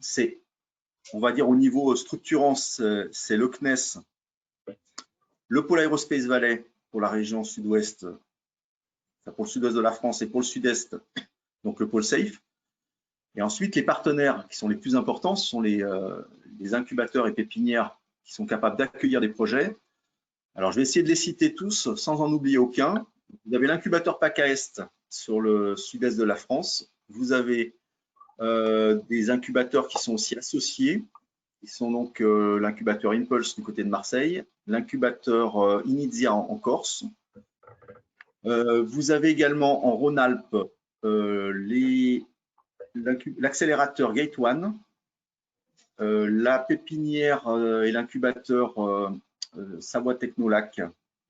c'est, on va dire au niveau structurant, c'est le CNES, le Pôle Aerospace Valais pour la région sud-ouest, pour le sud-ouest de la France et pour le sud-est, donc le Pôle Safe. Et ensuite, les partenaires qui sont les plus importants sont les incubateurs et pépinières qui sont capables d'accueillir des projets. Alors, je vais essayer de les citer tous sans en oublier aucun. Vous avez l'incubateur PACA Est sur le sud-est de la France. Vous avez des incubateurs qui sont aussi associés. Ils sont donc l'incubateur Impulse du côté de Marseille, l'incubateur Inizia en Corse. Vous avez également en Rhône-Alpes l'accélérateur Gate One, la pépinière et l'incubateur Savoie Technolac,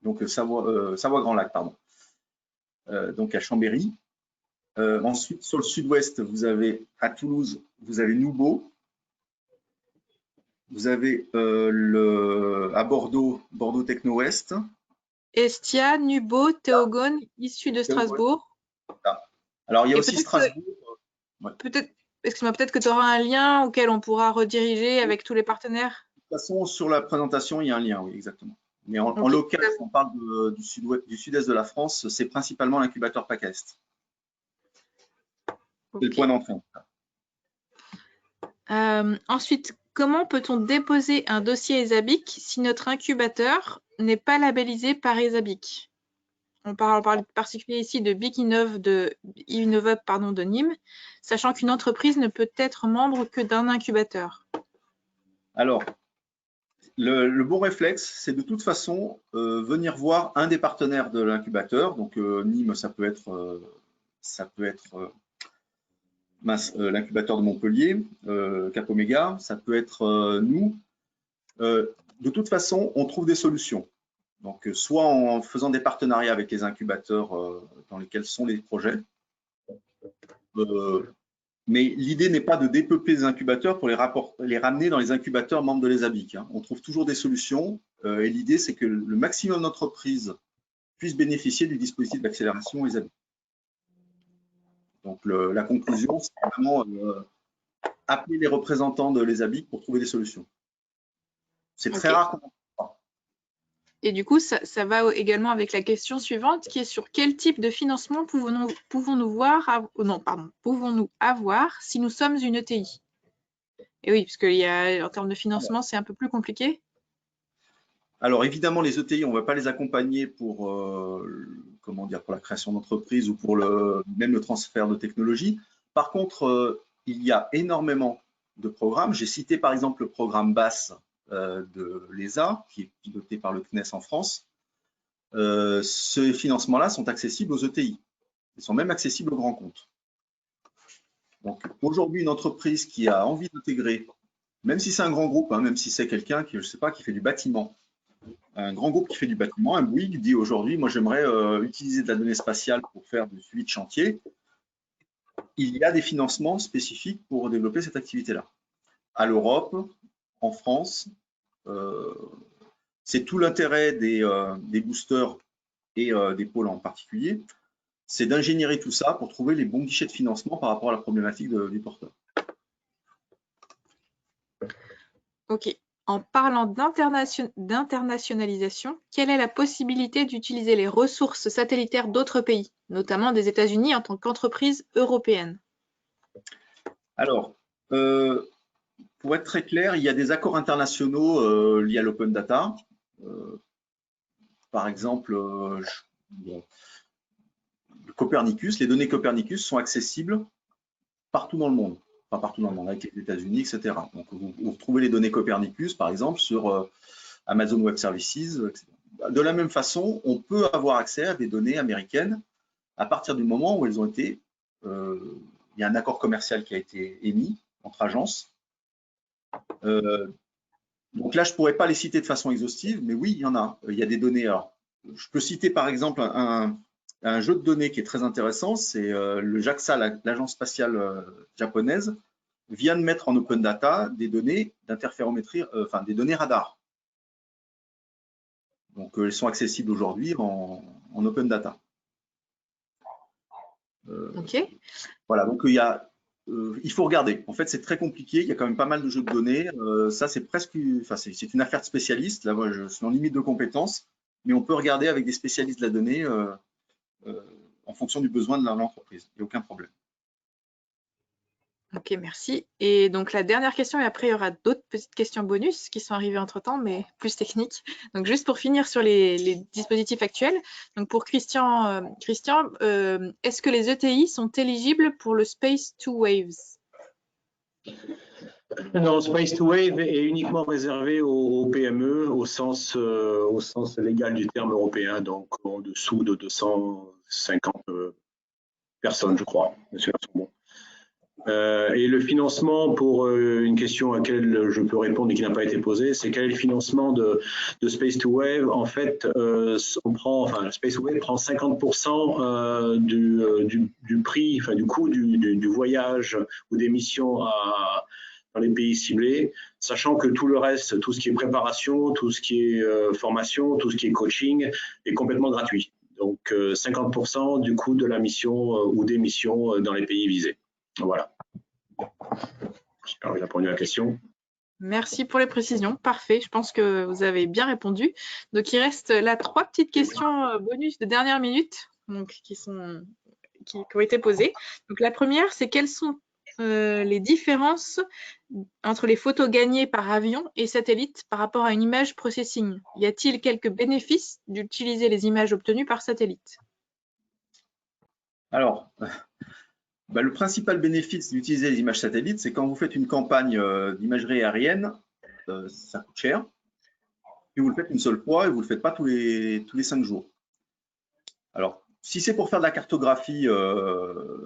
donc Savoie Grand Lac, pardon, donc à Chambéry. Ensuite, sur le sud-ouest, vous avez à Toulouse, vous avez Nouveau. Vous avez à Bordeaux Techno-Ouest. Estia, Nubo, Théogone, issus de Strasbourg. Ah. Alors, il y a aussi Strasbourg. Peut-être, excuse-moi, peut-être que tu auras un lien auquel on pourra rediriger avec tous les partenaires. De toute façon, sur la présentation, il y a un lien, oui, exactement. Mais en Ok. local, si on parle du sud-est de la France, c'est principalement l'incubateur PACA-Est. C'est le Ok. point d'entrée. En tout cas. Ensuite, comment peut-on déposer un dossier ESABIC si notre incubateur n'est pas labellisé par ESABIC? On parle en particulier ici de BIC Innov de Nîmes, sachant qu'une entreprise ne peut être membre que d'un incubateur. Alors, le bon réflexe, c'est de toute façon venir voir un des partenaires de l'incubateur. Donc, Nîmes, ça peut être l'incubateur de Montpellier, Cap Omega, ça peut être nous. De toute façon, on trouve des solutions. Donc, soit en faisant des partenariats avec les incubateurs dans lesquels sont les projets. Mais l'idée n'est pas de dépeupler les incubateurs pour les ramener dans les incubateurs membres de l'ESABIC. Hein. On trouve toujours des solutions et l'idée, c'est que le maximum d'entreprises puissent bénéficier du dispositif d'accélération ESABIC. Donc, la conclusion, c'est vraiment appeler les représentants de l'ESABIC pour trouver des solutions. C'est très rare qu'on en trouve pas. Et du coup, ça va également avec la question suivante qui est sur quel type de financement pouvons-nous avoir si nous sommes une ETI? Et oui, parce qu'en termes de financement, c'est un peu plus compliqué. Alors évidemment, les ETI, on ne va pas les accompagner pour, pour la création d'entreprise ou pour même le transfert de technologie. Par contre, il y a énormément de programmes. J'ai cité par exemple le programme BASS de l'ESA, qui est piloté par le CNES en France. Ces financements-là sont accessibles aux ETI. Ils sont même accessibles aux grands comptes. Donc aujourd'hui, une entreprise qui a envie d'intégrer, même si c'est un grand groupe, hein, même si c'est quelqu'un qui, je sais pas, qui fait du bâtiment, un grand groupe qui fait du bâtiment, un Bouygues dit aujourd'hui, moi j'aimerais utiliser de la donnée spatiale pour faire du suivi de chantier. Il y a des financements spécifiques pour développer cette activité-là. À l'Europe, en France, c'est tout l'intérêt des boosters et des pôles en particulier, c'est d'ingénierer tout ça pour trouver les bons guichets de financement par rapport à la problématique du porteur. Ok. En parlant d'internationalisation, quelle est la possibilité d'utiliser les ressources satellitaires d'autres pays, notamment des États-Unis en tant qu'entreprise européenne? Alors, pour être très clair, il y a des accords internationaux liés à l'open data. Par exemple, Copernicus, les données Copernicus sont accessibles partout dans le monde. Enfin, partout dans le monde, avec les États-Unis, etc. Donc, vous retrouvez les données Copernicus, par exemple, sur Amazon Web Services, etc. De la même façon, on peut avoir accès à des données américaines à partir du moment où elles ont été… il y a un accord commercial qui a été émis entre agences. Donc là, je ne pourrais pas les citer de façon exhaustive, mais oui, il y en a. Il y a des données. Alors, je peux citer par exemple un jeu de données qui est très intéressant, c'est le JAXA, l'agence spatiale japonaise, vient de mettre en open data des données d'interférométrie, enfin des données radar. Donc elles sont accessibles aujourd'hui en open data. Ok. Voilà, donc il faut regarder. En fait, c'est très compliqué. Il y a quand même pas mal de jeux de données. Ça, c'est presque, enfin, c'est une affaire de spécialiste. Là, moi, je suis en limite de compétences, mais on peut regarder avec des spécialistes de la donnée en fonction du besoin de l'entreprise. Il n'y a aucun problème. Ok, merci. Et donc la dernière question, et après il y aura d'autres petites questions bonus qui sont arrivées entre-temps, mais plus techniques. Donc juste pour finir sur les dispositifs actuels, donc pour Christian, est-ce que les ETI sont éligibles pour le Space to Waves? Non, Space to Wave est uniquement réservé aux PME au sens légal du terme européen, donc en dessous de 250 personnes, je crois, monsieur Larsson. Et le financement, pour une question à laquelle je peux répondre et qui n'a pas été posée, c'est quel est le financement de Space to Wave? En fait, Space to Wave prend 50% du prix, enfin du coût du voyage ou des missions dans les pays ciblés, sachant que tout le reste, tout ce qui est préparation, tout ce qui est formation, tout ce qui est coaching, est complètement gratuit. Donc 50% du coût de la mission ou des missions dans les pays visés. Voilà. J'espère que j'ai répondu à la question. Merci pour les précisions. Parfait. Je pense que vous avez bien répondu. Donc, il reste là 3 petites questions bonus de dernière minute donc, qui ont été posées. Donc, la première, c'est quelles sont les différences entre les photos gagnées par avion et satellite par rapport à une image processing? Y a-t-il quelques bénéfices d'utiliser les images obtenues par satellite? Alors, le principal bénéfice d'utiliser les images satellites, c'est quand vous faites une campagne d'imagerie aérienne, ça coûte cher. Puis vous le faites une seule fois et vous ne le faites pas tous les 5 jours. Alors, si c'est pour faire de la cartographie,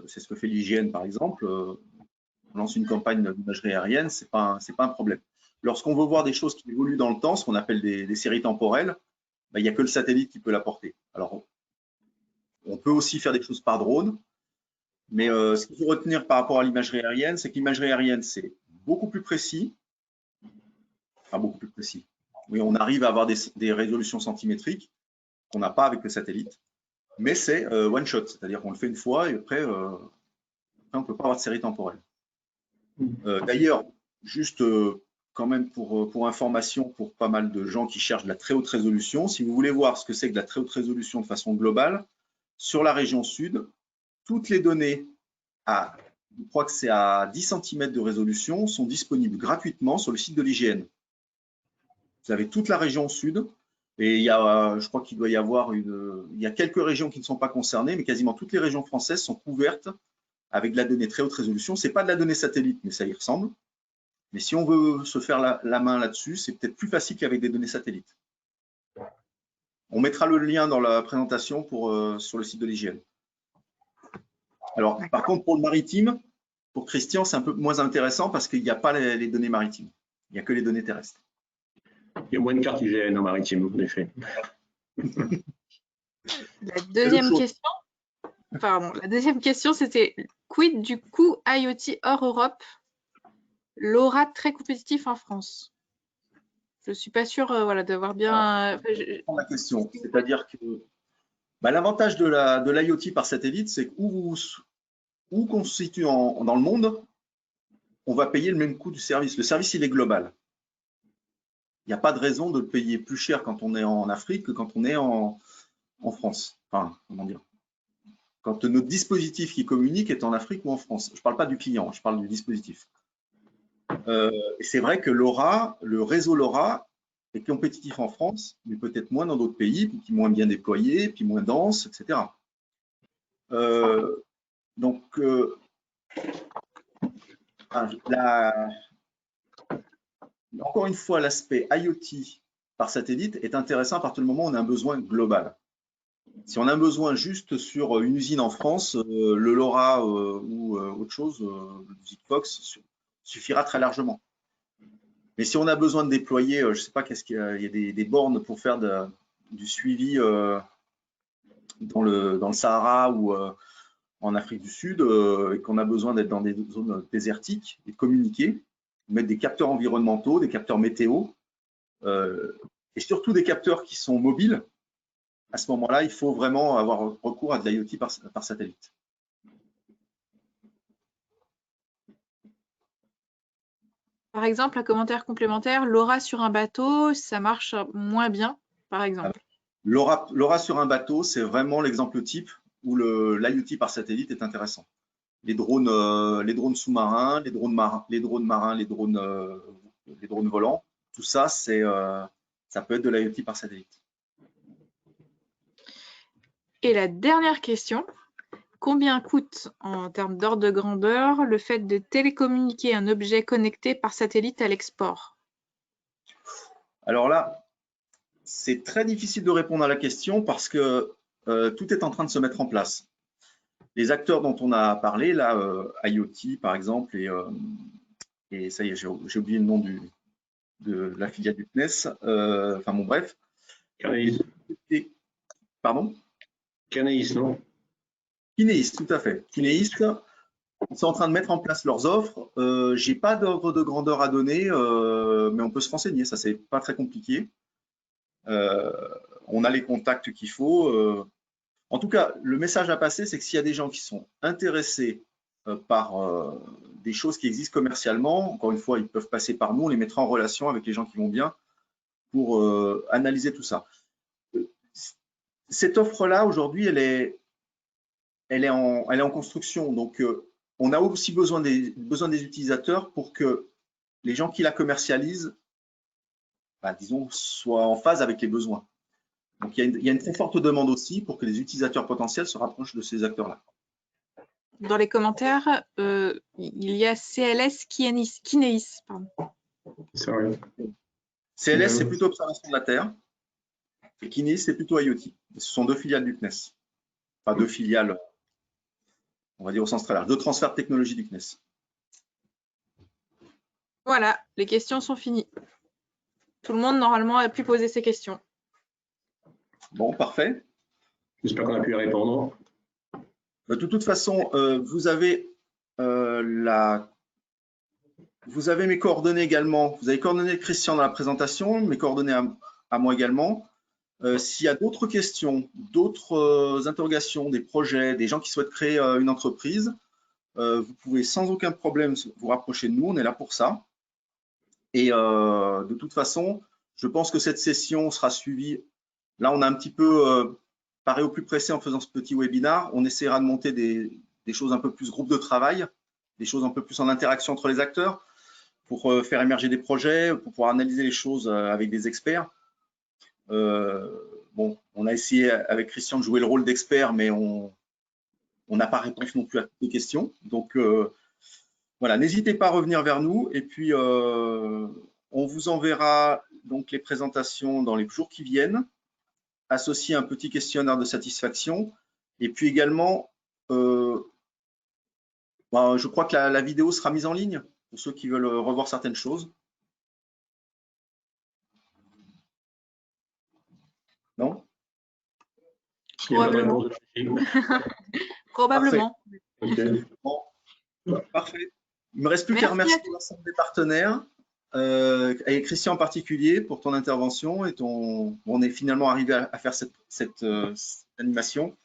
c'est ce que fait l'IGN par exemple, on lance une campagne d'imagerie aérienne, c'est pas un problème. Lorsqu'on veut voir des choses qui évoluent dans le temps, ce qu'on appelle des séries temporelles, il n'y a que le satellite qui peut l'apporter. Alors, on peut aussi faire des choses par drone, mais ce qu'il faut retenir par rapport à l'imagerie aérienne, c'est que l'imagerie aérienne, c'est beaucoup plus précis. Enfin, beaucoup plus précis. Oui, on arrive à avoir des résolutions centimétriques qu'on n'a pas avec le satellite, mais c'est one shot, c'est-à-dire qu'on le fait une fois et après, on ne peut pas avoir de série temporelle. D'ailleurs, juste quand même pour information, pour pas mal de gens qui cherchent de la très haute résolution, si vous voulez voir ce que c'est que de la très haute résolution de façon globale, sur la région sud, toutes les données je crois que c'est à 10 cm de résolution, sont disponibles gratuitement sur le site de l'IGN. Vous avez toute la région sud, et je crois qu'il doit y avoir il y a quelques régions qui ne sont pas concernées, mais quasiment toutes les régions françaises sont couvertes avec de la donnée très haute résolution. Ce n'est pas de la donnée satellite, mais ça y ressemble. Mais si on veut se faire la main là-dessus, c'est peut-être plus facile qu'avec des données satellites. On mettra le lien dans la présentation sur le site de l'IGN. Alors, par contre, pour le maritime, pour Christian, c'est un peu moins intéressant parce qu'il n'y a pas les données maritimes. Il n'y a que les données terrestres. Il y a moins de cartes IGN en maritime, en effet. La deuxième question, c'était quid du coût IoT hors Europe? LoRa très compétitif en France. Je ne suis pas sûre d'avoir bien. Je prends la question. C'est-à-dire que l'avantage de l'IoT par satellite, c'est qu'où qu'on se situe dans le monde, on va payer le même coût du service. Le service, il est global. Il n'y a pas de raison de le payer plus cher quand on est en Afrique que quand on est en France. Enfin, comment dire, quand notre dispositif qui communique est en Afrique ou en France. Je ne parle pas du client, je parle du dispositif. C'est vrai que LoRa, le réseau LoRa est compétitif en France, mais peut-être moins dans d'autres pays, puis moins bien déployé, puis moins dense, etc. Encore une fois, l'aspect IoT par satellite est intéressant à partir du moment où on a un besoin global. Si on a un besoin juste sur une usine en France, le LoRa ou autre chose, le Sigfox, suffira très largement. Mais si on a besoin de déployer, je ne sais pas, qu'est-ce qu'il y a des bornes pour faire du suivi dans le Sahara ou en Afrique du Sud, et qu'on a besoin d'être dans des zones désertiques et de communiquer, mettre des capteurs environnementaux, des capteurs météo, et surtout des capteurs qui sont mobiles, à ce moment-là, il faut vraiment avoir recours à de l'IoT par satellite. Par exemple, un commentaire complémentaire, LoRa sur un bateau, ça marche moins bien, par exemple. LoRa sur un bateau, c'est vraiment l'exemple type où l'IoT par satellite est intéressant. Les drones sous-marins, les drones marins, les drones volants, tout ça, ça peut être de l'IoT par satellite. Et la dernière question, combien coûte en termes d'ordre de grandeur le fait de télécommuniquer un objet connecté par satellite à l'export? Alors là, c'est très difficile de répondre à la question parce que tout est en train de se mettre en place. Les acteurs dont on a parlé, là, IoT par exemple, et ça y est, j'ai oublié le nom de la filiale du CNES, enfin bon, bref. Kinéis. Pardon? Kinéis, non? Kinéis, tout à fait. Kinéis, ils sont en train de mettre en place leurs offres. Je n'ai pas d'ordre de grandeur à donner, mais on peut se renseigner, ça c'est pas très compliqué. On a les contacts qu'il faut. En tout cas, le message à passer, c'est que s'il y a des gens qui sont intéressés par des choses qui existent commercialement. Encore une fois, ils peuvent passer par nous, on les mettra en relation avec les gens qui vont bien pour analyser tout ça. Cette offre-là, aujourd'hui, elle est en construction. Donc, on a aussi besoin des utilisateurs pour que les gens qui la commercialisent, disons, soient en phase avec les besoins. Donc, il y a une très forte demande aussi pour que les utilisateurs potentiels se rapprochent de ces acteurs-là. Dans les commentaires, il y a CLS Kineis. Pardon. C'est vrai. CLS, c'est plutôt observation de la Terre. Et Kineis, c'est plutôt IoT. Ce sont deux filiales du CNES. Enfin, deux filiales, on va dire au sens très large, deux transferts de technologie du CNES. Voilà, les questions sont finies. Tout le monde, normalement, a pu poser ses questions. Bon, parfait. J'espère qu'on a pu y répondre. De toute façon, vous avez mes coordonnées également. Vous avez les coordonnées de Christian dans la présentation, mes coordonnées à moi également. S'il y a d'autres questions, d'autres interrogations, des projets, des gens qui souhaitent créer une entreprise, vous pouvez sans aucun problème vous rapprocher de nous, on est là pour ça. Et de toute façon, je pense que cette session sera suivie. Là, on a un petit peu paré au plus pressé en faisant ce petit webinar. On essaiera de monter des choses un peu plus groupe de travail, des choses un peu plus en interaction entre les acteurs pour faire émerger des projets, pour pouvoir analyser les choses avec des experts. Bon, on a essayé avec Christian de jouer le rôle d'expert, mais on n'a pas réponse non plus à toutes les questions. Donc, voilà, n'hésitez pas à revenir vers nous et puis on vous enverra donc les présentations dans les jours qui viennent, associé à un petit questionnaire de satisfaction. Et puis également, je crois que la vidéo sera mise en ligne pour ceux qui veulent revoir certaines choses. Non? Probablement. Probablement. Okay. Bon, parfait. Il ne me reste plus qu'à remercier l'ensemble des partenaires, et Christian en particulier pour ton intervention et on est finalement arrivé à faire cette animation.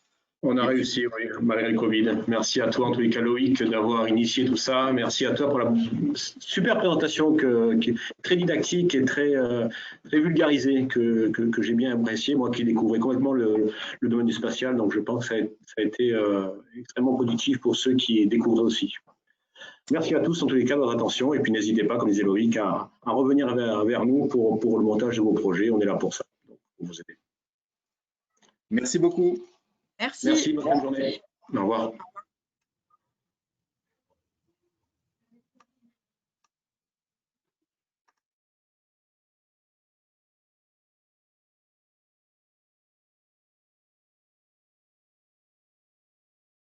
On a réussi, oui, malgré le Covid. Merci à toi, en tous les cas, Loïc, d'avoir initié tout ça. Merci à toi pour la super présentation qui est très didactique et très vulgarisée, que j'ai bien apprécié, moi qui découvrais complètement le domaine du spatial. Donc, je pense que ça a été extrêmement positif pour ceux qui découvrent aussi. Merci à tous, en tous les cas, de votre attention. Et puis, n'hésitez pas, comme disait Loïc, à revenir vers nous pour le montage de vos projets. On est là pour ça, donc, pour vous aider. Merci beaucoup. Merci. Merci, bonne journée. Au revoir.